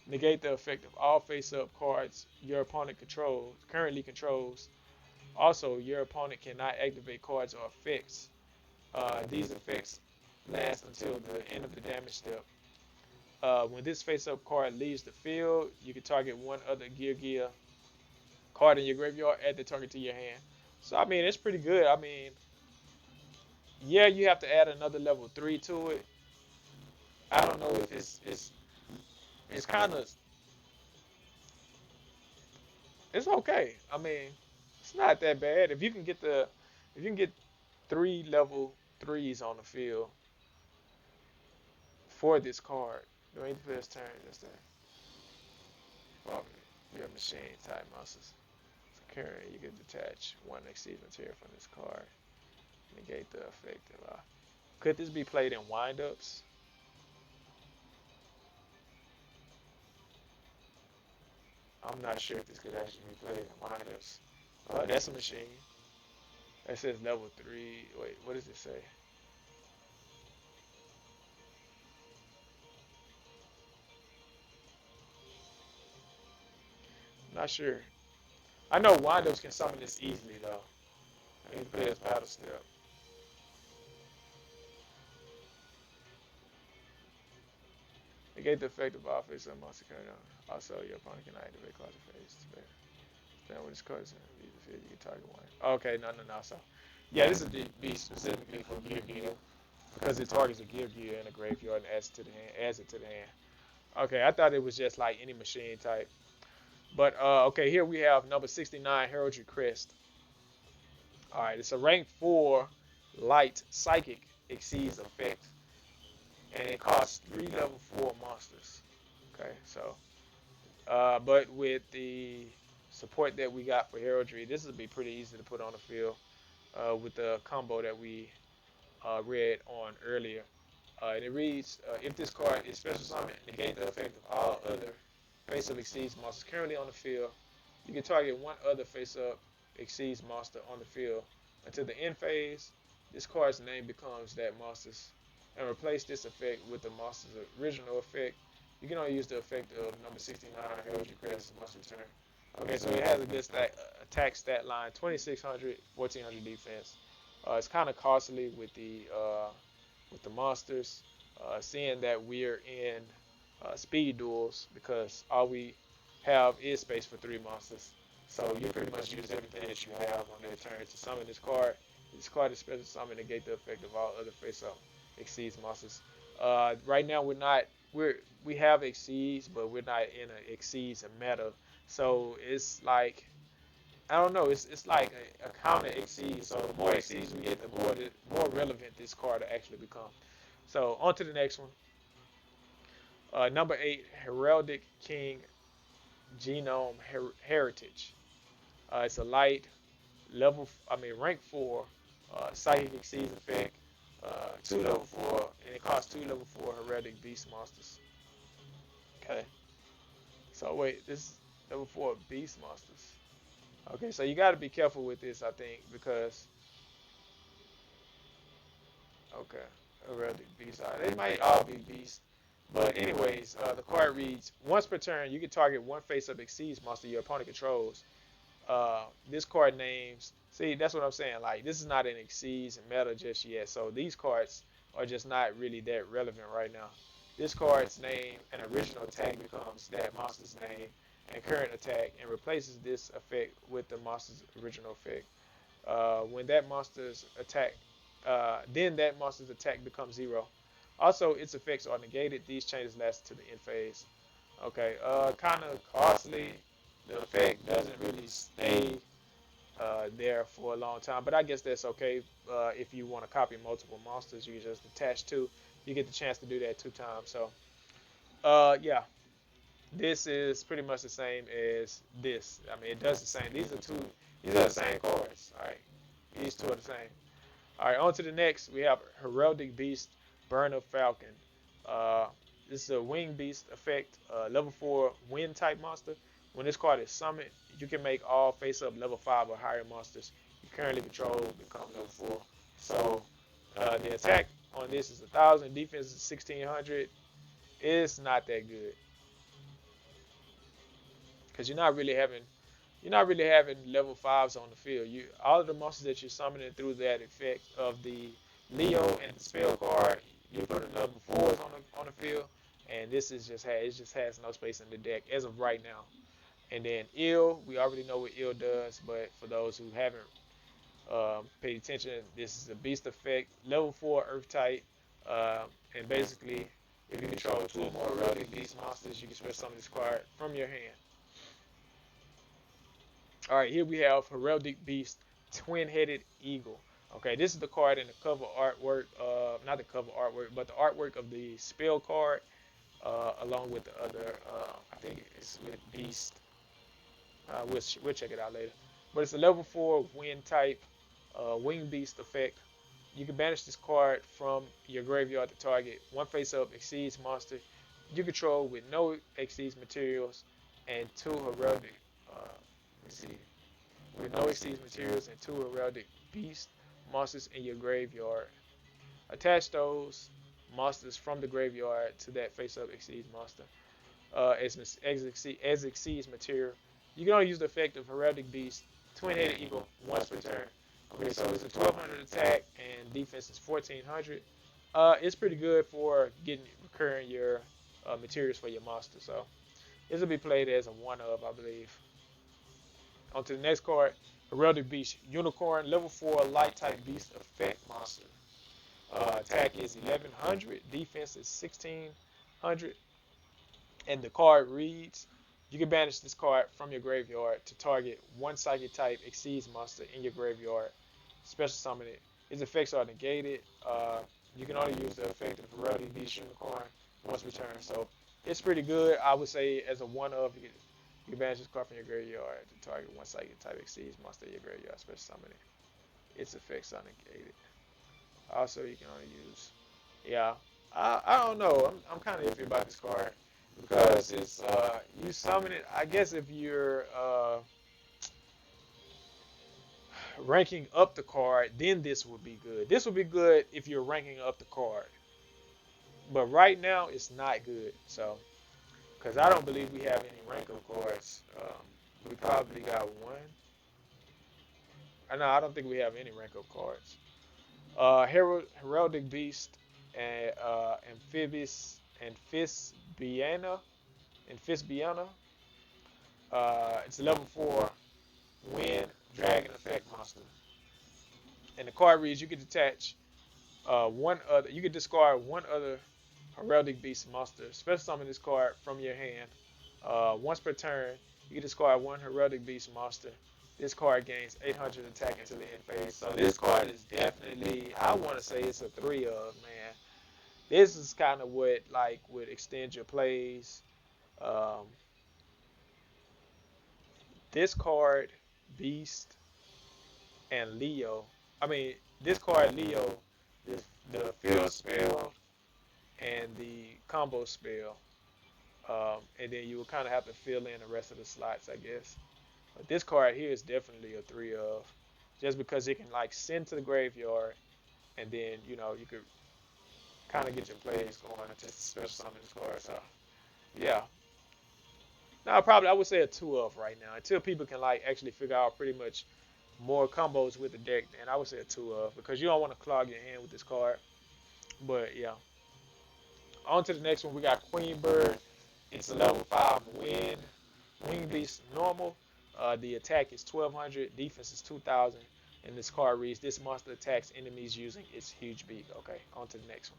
Negate the effect of all face-up cards your opponent currently controls. Also, your opponent cannot activate cards or effects. These effects last until the end of the damage step. When this face-up card leaves the field, you can target one other GEARGIA card in your graveyard, add the target to your hand. So I mean, it's pretty good. I mean, yeah, you have to add another level 3 to it. I don't know if it's kind of it's okay. I mean, it's not that bad. If you can get 3 level 3s on the field for this card during the first turn, that's that. Well, your machine type monsters. So currently you can detach one exceeds material from this card. Negate the effect of could this be played in windups? I'm not sure if this could actually be played in windups. That's a machine. That says level 3. Wait, what does it say? Not sure. I know windups can summon this easily though. I need to play this battle step. Negate the effect of all face of monster card. Also, your opponent can activate cards of face. Then with his cards, you can target one. Okay, no. So, yeah, this is the be specifically for Gear because it targets a Gear in the graveyard and adds it to the hand. Okay, I thought it was just like any machine type. But okay, here we have number 69, Heraldry Crest. All right, it's a rank 4 light psychic exceeds effect, and it costs 3 level 4 monsters. Okay, so but with the support that we got for Heraldry, this will be pretty easy to put on the field with the combo that we read on earlier. And it reads, if this card is special summoned, negate the effect of all other face-up exceeds monsters currently on the field. You can target one other face-up exceeds monster on the field until the end phase. This card's name becomes that monster's, and replace this effect with the monster's original effect. You can only use the effect of number 69 Heraldry Crest once return. Okay, so it has a good attack stat line: 2600, 1400 defense. It's kind of costly with the monsters, seeing that we're in speed duels because all we have is space for 3 monsters. So you pretty much use everything that you have on their turn to summon this card. This card is special summon to negate the effect of all other face-up exceeds monsters. Right now we have exceeds, but we're not in an exceeds meta. So it's like I don't know. It's like a counter exceed. So the more exceeds we get, the more relevant this card will actually become. So on to the next one. Number 8, Heraldic King Genome Heritage. It's a light rank 4 psychic exceeds effect. 2 level 4, and it costs 2 level 4 Heraldic Beast monsters. Okay. So wait, this is level 4 Beast monsters. Okay, so you got to be careful with this, I think, because okay, Heraldic Beast. They might all be beasts, but anyways, the card reads: once per turn, you can target one face-up exceeds monster your opponent controls. This card names. See, that's what I'm saying. Like, this is not an exceeds meta just yet, so these cards are just not really that relevant right now. This card's name and original attack becomes that monster's name and current attack, and replaces this effect with the monster's original effect. When that monster's attack, then that monster's attack becomes 0. Also, its effects are negated. These changes last to the end phase. Okay, kind of costly. The effect doesn't really stay there for a long time, but I guess that's okay. If you want to copy multiple monsters, you just attach 2. You get the chance to do that 2 times. So, yeah, this is pretty much the same as this. I mean, it does the same. These are the same cards. All right, these 2 are the same. All right, on to the next. We have Heraldic Beast, Burner Falcon. Uh, this is a Wing Beast effect, level 4 Wind type monster. When this card is summoned, you can make all face-up level 5 or higher monsters you currently control become level 4. So the attack on this is 1,000, defense is 1,600. It's not that good because you're not really having level 5s on the field. All of the monsters that you're summoning through that effect of the Leo and the spell card, you put the level 4s on the field, and this is just has no space in the deck as of right now. And then EALE, we already know what EALE does, but for those who haven't paid attention, this is a beast effect, level 4 Earth type, and basically, if you control 2 or more Heraldic Beast monsters, you can special summon this card from your hand. All right, here we have Heraldic Beast, Twin-Headed Eagle. Okay, this is the card in the cover artwork, not the cover artwork, but the artwork of the spell card, along with the other, I think it's with Beast. We'll check it out later. But it's a level 4 wind type, Wing Beast effect. You can banish this card from your graveyard to target one face-up exceeds monster you control with no exceeds materials and 2 heraldic. Let's see, with no exceeds materials and 2 heraldic beast monsters in your graveyard. Attach those monsters from the graveyard to that face-up exceeds monster as exceeds material. You can only use the effect of Heraldic Beast, Twin-Headed Eagle, once per turn. Okay, so it's a 1,200 attack and defense is 1,400. It's pretty good for recurring your materials for your monster. So this will be played as a 1 of, I believe. On to the next card. Heraldic Beast Unicorn, level 4 light type beast effect monster. Attack is 1100, defense is 1600, and the card reads: you can banish this card from your graveyard to target one psychic type exceeds monster in your graveyard. Special summon it. Its effects are negated. You can only use the effect of Heraldic Beast Unicorn once returned. So it's pretty good. I would say as a one of, you can banish this card from your graveyard to target one psychic type exceeds monster in your graveyard. Special summon it. Its effects are negated. Also, you can only use. Yeah, I don't know. I'm kind of iffy about this card because it's you summon it. I guess if you're ranking up the card, then this would be good. This would be good if you're ranking up the card. But right now, it's not good. So, because I don't believe we have any rank up cards. We probably got one. No, I don't think we have any rank up cards. Heraldic Beast and Amphibious and Fisbiana. It's a level 4 wind dragon effect monster. And the card reads: you can detach one other. You can discard one other Heraldic Beast monster. Special summon this card from your hand. Once per turn, you can discard one Heraldic Beast monster. This card gains 800 attack until the end phase. So this card is definitely, I want to say it's a 3 of, man. This is kind of what like would extend your plays. Um, this card, Beast, and Leo. I mean, this card, Leo, the field spell and the combo spell. And then you will kind of have to fill in the rest of the slots, I guess. But this card here is definitely a 3 of, just because it can like send to the graveyard, and then you could kind of get your plays going to special summon this card. So yeah, now probably I would say a 2 of right now until people can like actually figure out pretty much more combos with the deck. And I would say a 2 of, because you don't want to clog your hand with this card. But yeah, on to the next one. We got Queen Bird. It's a level 5 wing beast normal. The attack is 1200, defense is 2000, and this card reads: this monster attacks enemies using its huge beak. Okay, on to the next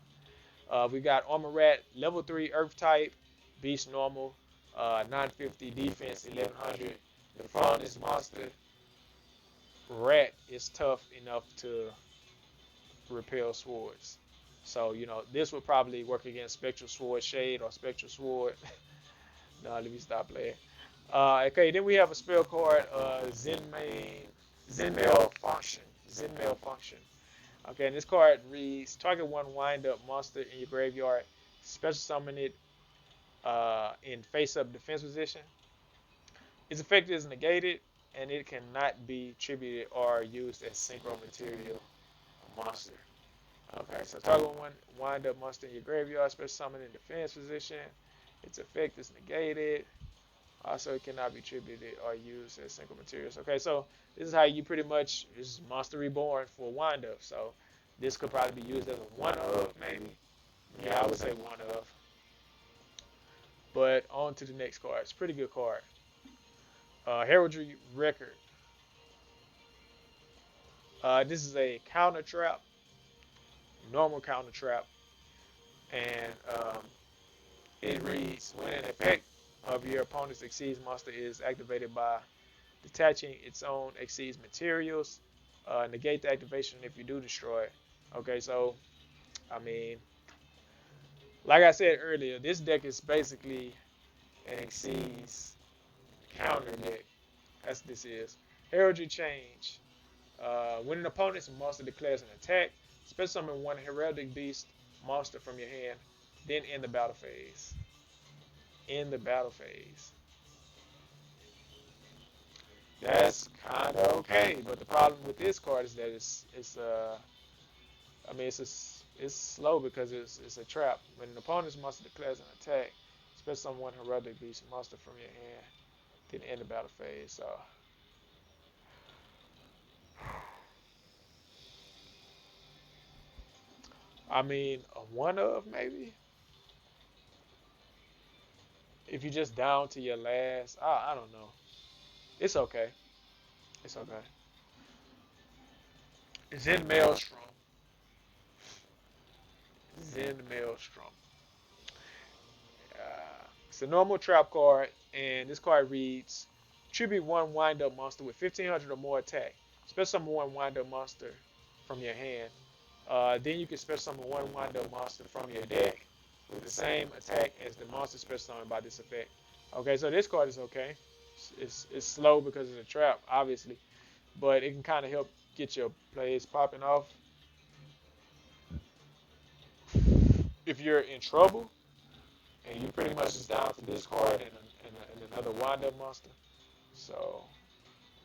one. We got Armor Rat, level 3 earth type, beast normal, 950, defense 1100. The flaw on this monster: rat is tough enough to repel swords. So, this would probably work against Spectral Sword Shade or Spectral Sword. No, let me stop playing. Okay, then we have a spell card, ZENNAIOHR Function. ZENNAIOHR Function. Okay, and this card reads: target one wind-up monster in your graveyard. Special summon it in face-up defense position. Its effect is negated, and it cannot be tributed or used as synchro material monster. Okay, so target one wind-up monster in your graveyard. Special summon in defense position. Its effect is negated. Also, it cannot be tributed or used as single materials. Okay, so this is how you pretty much, this is Monster Reborn for wind up. So this could probably be used as a one of, maybe. Yeah, I would say one of. But on to the next card. It's a pretty good card. Heraldry Record. This is a counter trap, normal counter trap, and it reads: when an effect of your opponent's exceeds monster is activated by detaching its own exceeds materials, negate the activation if you do destroy it. Okay, so I mean, like I said earlier, this deck is basically an exceeds counter deck. That's what this is. Heraldry Change. When an opponent's monster declares an attack, special summon one Heraldic Beast monster from your hand, then end the battle phase. In the battle phase. That's kind of okay, but the problem with this card is that it's slow because it's a trap. When an opponent's monster declares an attack, special summon one Heraldic Beast monster from your hand, then end the battle phase. So I mean, a one of maybe. If you just down to your last, I don't know. It's okay. It's okay. Zen Maelstrom. Zen Maelstrom. It's a normal trap card, and this card reads: tribute one wind up monster with 1500 or more attack. Special summon one wind up monster from your hand. Then you can special summon one wind up monster from your deck with the same attack as the monster special summoned by this effect. Okay, so this card is okay. It's slow because it's a trap, obviously, but it can kind of help get your plays popping off if you're in trouble and you pretty much just down to this card and another wind up monster. So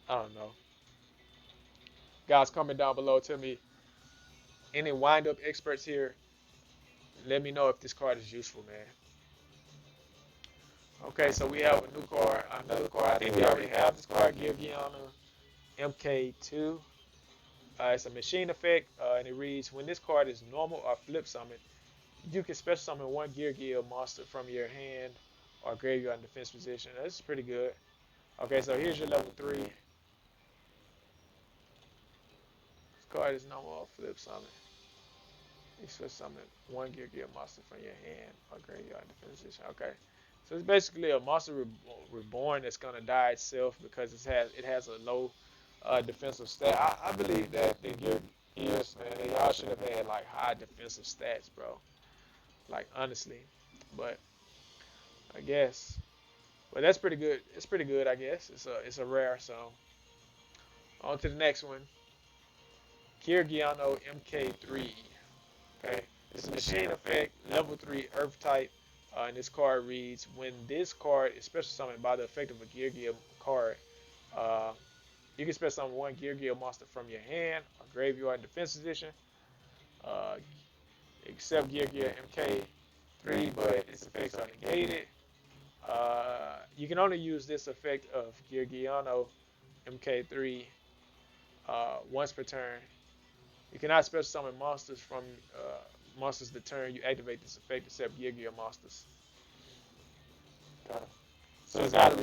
I don't know. Guys, comment down below. Tell me any wind up experts here. Let me know if this card is useful, man. Okay, so we have a new card, another card. I think we already have this card, Geargiana MK2. It's a machine effect, and it reads: when this card is normal or flip summoned, you can special summon one Geargia monster from your hand or graveyard in defense position. That's pretty good. Okay, so here's your level 3. This card is normal or flip summon. You special summon one Geargia monster from your hand or graveyard in defense position. Okay. So it's basically a monster reborn that's gonna die itself because it has a low defensive stat. I believe that the Gears, man, they all should have had like high defensive stats, bro. Like honestly, but I guess, but that's pretty good. It's pretty good, I guess. It's a rare. So on to the next one, Kirgiano MK3. Okay, it's a machine effect, level 3 Earth type. And this card reads: when this card is special summoned by the effect of a Geargia card, uh, you can special summon one Geargia monster from your hand or graveyard in defense position, uh, except Geargia MK3, but its effects are negated. You can only use this effect of Geargiano MK3 once per turn. You cannot special summon monsters from monsters the turn you activate this effect except Geargia monsters. So it's got a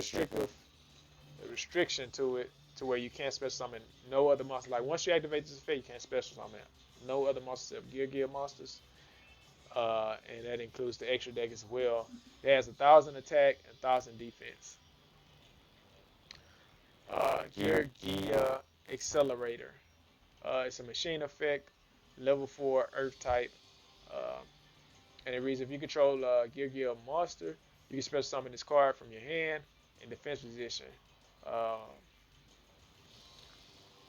restriction to it to where you can't special summon no other monster. Like once you activate this effect, you can't special summon no other monsters except Geargia monsters. And that includes the extra deck as well. It has 1,000 attack and 1,000 defense. Geargia Accelerator. It's a machine effect, level 4 Earth type. Uh, and it reads: if you control Geargia monster, you can special summon this card from your hand in defense position. Uh,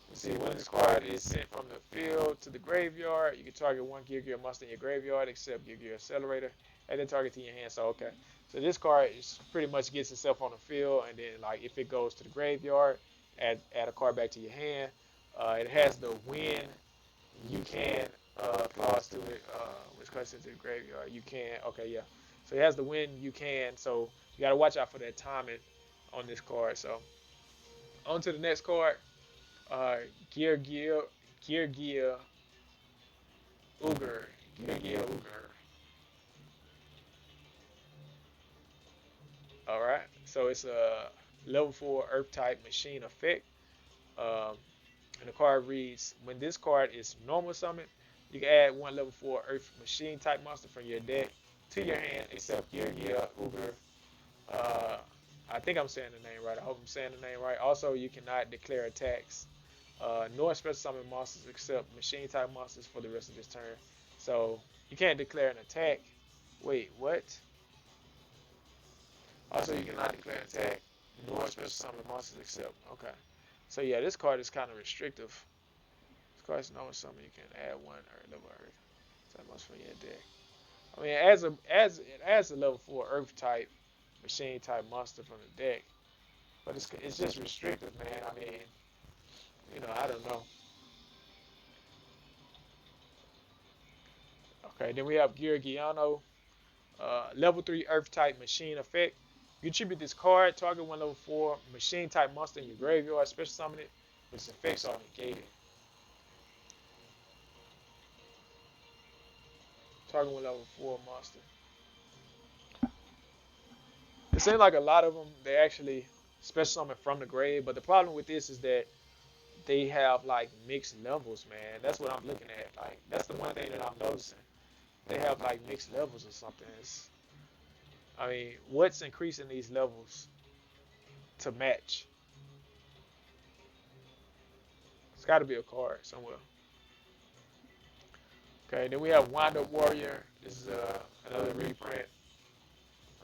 let's see, when this card is sent from the field to the graveyard, you can target one Geargia monster in your graveyard except Geargia Accelerator, and then target to your hand. So okay, so this card is pretty much gets itself on the field, and then like if it goes to the graveyard, add a card back to your hand. It has the win you can clause to it, which cuts into the graveyard. You can, okay, yeah. So it has the win you can, so you gotta watch out for that timing on this card. So on to the next card, Geargia Geargia Uger. Geargia Uger. Alright, so it's a level 4 Earth type machine effect. Um, and the card reads: when this card is normal summon, you can add one level 4 Earth machine type monster from your deck to your hand, except Geargia Uger. Uh, I think I'm saying the name right. I hope I'm saying the name right. Also, you cannot declare attacks, nor special summon monsters except machine type monsters for the rest of this turn. So you can't declare an attack. Wait, what? Also, you cannot declare an attack, nor special summon monsters except. Okay. So yeah, this card is kind of restrictive. This card is normal summon. You can add one Earth level Earth type monster from your deck. I mean, it adds a level 4 Earth type machine type monster from the deck, but it's just restrictive, man. I mean, I don't know. Okay, then we have Geargiano, level 3 Earth type machine effect. You tribute this card, target one level 4 machine type monster in your graveyard, special summon it, which effects are negated. Target one level 4 monster. It seems like a lot of them they actually special summon from the grave, but the problem with this is that they have like mixed levels, man. That's what I'm looking at. Like that's the one thing that I'm noticing. They have like mixed levels or something. I mean, what's increasing these levels to match? It's got to be a card somewhere. Okay, then we have Wind Up Warrior. This is another reprint.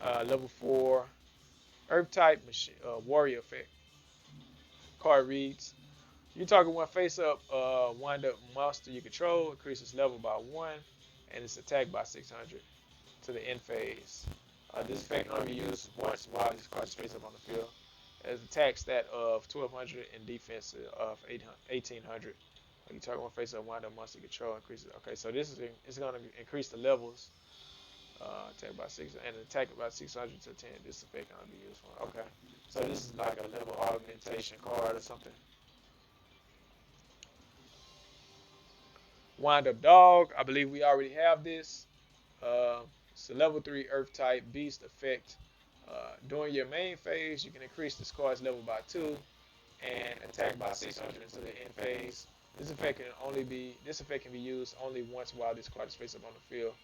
Level 4. Earth type machine, warrior effect. Card reads: you target one face up, wind up monster you control, increases level by 1, and it's attacked by 600 to the end phase. This effect can only be used once while this card is face up on the field. It has attack stat of 1200 and defense of 1800. You target one face up, wind up monster you control, increases. Okay, so this is going to increase the levels. Attack by 6 and attack about 600 to 10. This effect can be used for. Okay, so this is like a level augmentation card or something. Wind Up Dog. I believe we already have this. It's a level 3 Earth type beast effect. During your main phase, you can increase this card's level by 2 and attack by 600 into the end phase. This effect can be used only once while this card is face up on the field.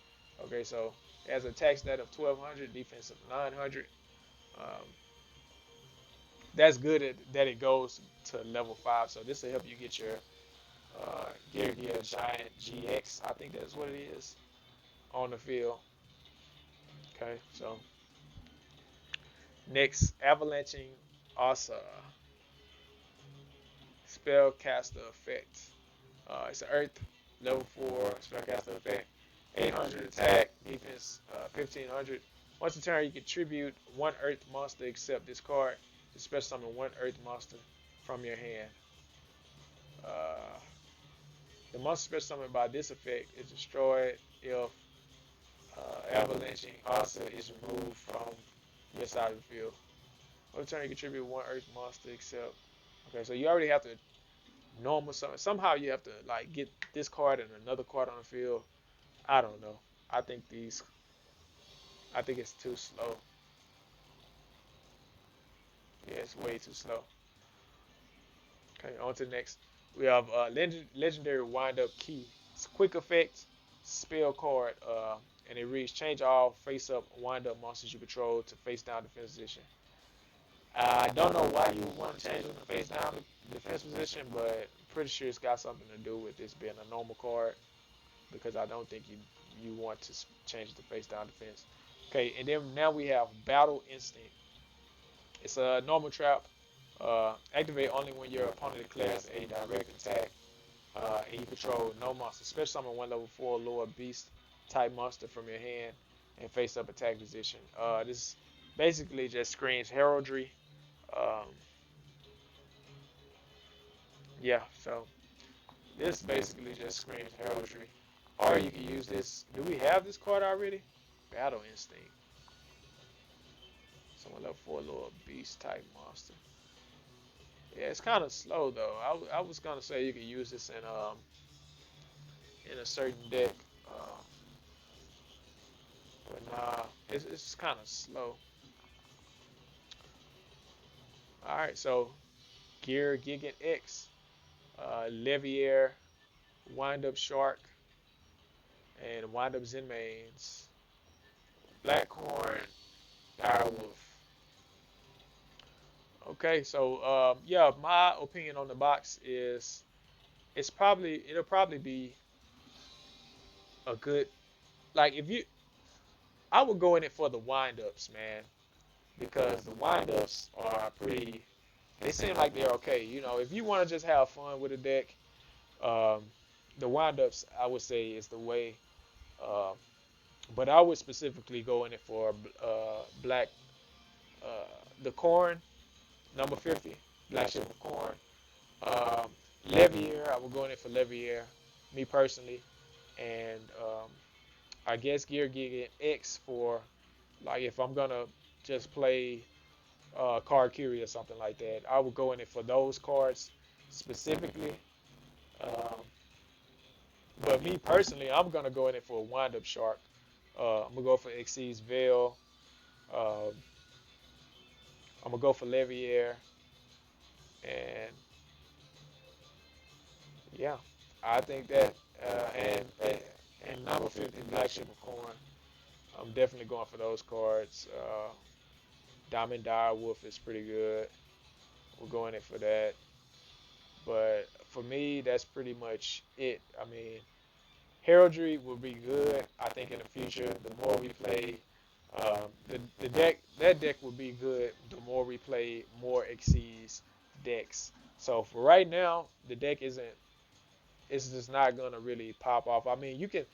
Okay, so it has an attack stat of 1200, defense of 900. Um, that's good that it goes to level 5. So this will help you get your GEARGIA Giant GX. I think that's what it is on the field. Okay, so next, Avalanching Asa. Spellcaster effect. It's an Earth level 4 spellcaster effect. 800 attack, defense 1500. Once a turn, you contribute one Earth monster except this card. You special summon one Earth monster from your hand. The monster special summoned by this effect is destroyed if Avalanching Asa is removed from your side of the field. Once a turn, you contribute one Earth monster except. Okay, so you already have to normal summon. Somehow you have to like get this card and another card on the field. I don't know. I think it's too slow. Yeah, it's way too slow. Okay, on to the next. We have legendary wind up key. It's a quick effect spell card, and it reads: change all face up wind up monsters you control to face down defense position. I don't know why you want to change them to face down defense position, but I'm pretty sure it's got something to do with this being a normal card, because I don't think you want to change it to face down defense. Okay, and then now we have Battle Instinct. It's a normal trap. Activate only when your opponent declares a direct attack, and you control no monster. Special summon one level 4 lower beast type monster from your hand and face up attack position. This basically just screams heraldry. Um, yeah, so this basically just screams heraldry. Or you can use this. Do we have this card already? Battle Instinct. Someone level 4 lower beast type monster. Yeah, it's kind of slow though. I was gonna say you could use this in a certain deck, but nah, it's kind of slow. All right, so Gear Gigant X, Levier, Wind Up Shark, and Wind Up Zenmains, Blackhorn, Direwolf. Okay, so yeah, my opinion on the box is it'll probably be a good, like, if you I would go in it for the wind ups, man, because the wind ups are pretty. They seem like they're okay. You know, if you want to just have fun with a deck, um, the wind ups I would say is the way. Uh, but I would specifically go in it for black, uh, the corn number 50, black chip of corn. Um, Levier, I would go in it for Levier, me personally, and I guess Gear Gigant X for, like, if I'm gonna just play card Curie or something like that. I would go in it for those cards specifically. Um, but me personally, I'm gonna go in it for a Wind Up Shark. I'm gonna go for Xyz Veil. Um, I'm gonna go for Levier, and Yeah, I think that and number 50 Black Ship of Corn. I'm definitely going for those cards. Diamond Dire Wolf is pretty good. We're going in for that. But for me, that's pretty much it. I mean, Heraldry will be good. I think in the future, the more we play, the deck that deck will be good. The more we play, more Xyz decks. So for right now, the deck isn't. It's just not gonna really pop off. I mean, you can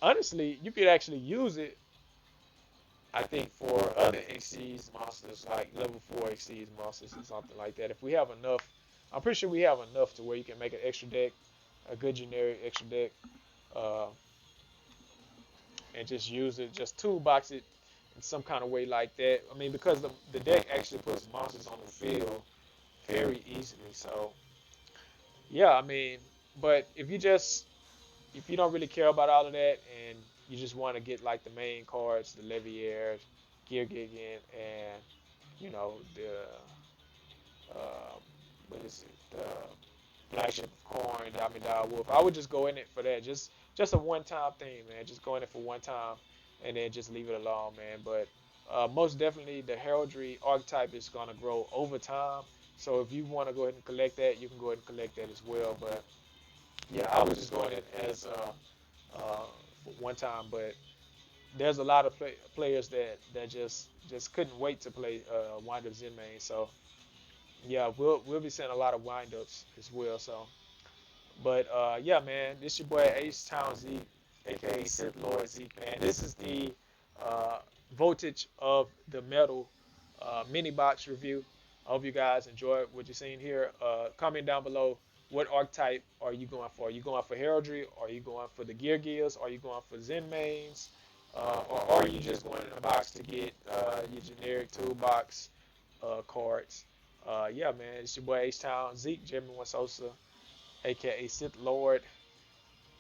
honestly, you could actually use it. I think for other Xyz monsters, like level 4 Xyz monsters or something like that. If we have enough, I'm pretty sure we have enough to where you can make an extra deck, a good generic extra deck. Uh, and just use it, just toolbox it in some kind of way like that. I mean, because the deck actually puts monsters on the field very easily. So yeah, I mean, but if you don't really care about all of that and you just want to get like the main cards, the Leviair, Gear Gigant, and you know uh, what is it, the Black Ship of Corn, Diamond Wolf, I would just go in it for that. Just a one time thing, man. Just go in it for one time and then just leave it alone, man. But most definitely, the heraldry archetype is gonna grow over time. So if you want to go ahead and collect that, you can go ahead and collect that as well. But yeah, I was just going in as for one time. But there's a lot of players that just couldn't wait to play Wind Up Zen main. So yeah, we'll be seeing a lot of windups as well. So, but yeah, man, this your boy Ace Town Zeke, aka Sith Lord Zeke, man. This is the uh, voltage of the metal mini box review. I hope you guys enjoyed what you're seeing here. Comment down below, what archetype are you going for? Are you going for heraldry? Are you going for the gear gears? Are you going for Zen mains? Or are you just going in the box to get your generic toolbox cards? Yeah, man, it's your boy H Town, Zeke, Jimmy Wasosa, aka Sith Lord,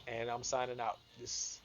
and I'm signing out. This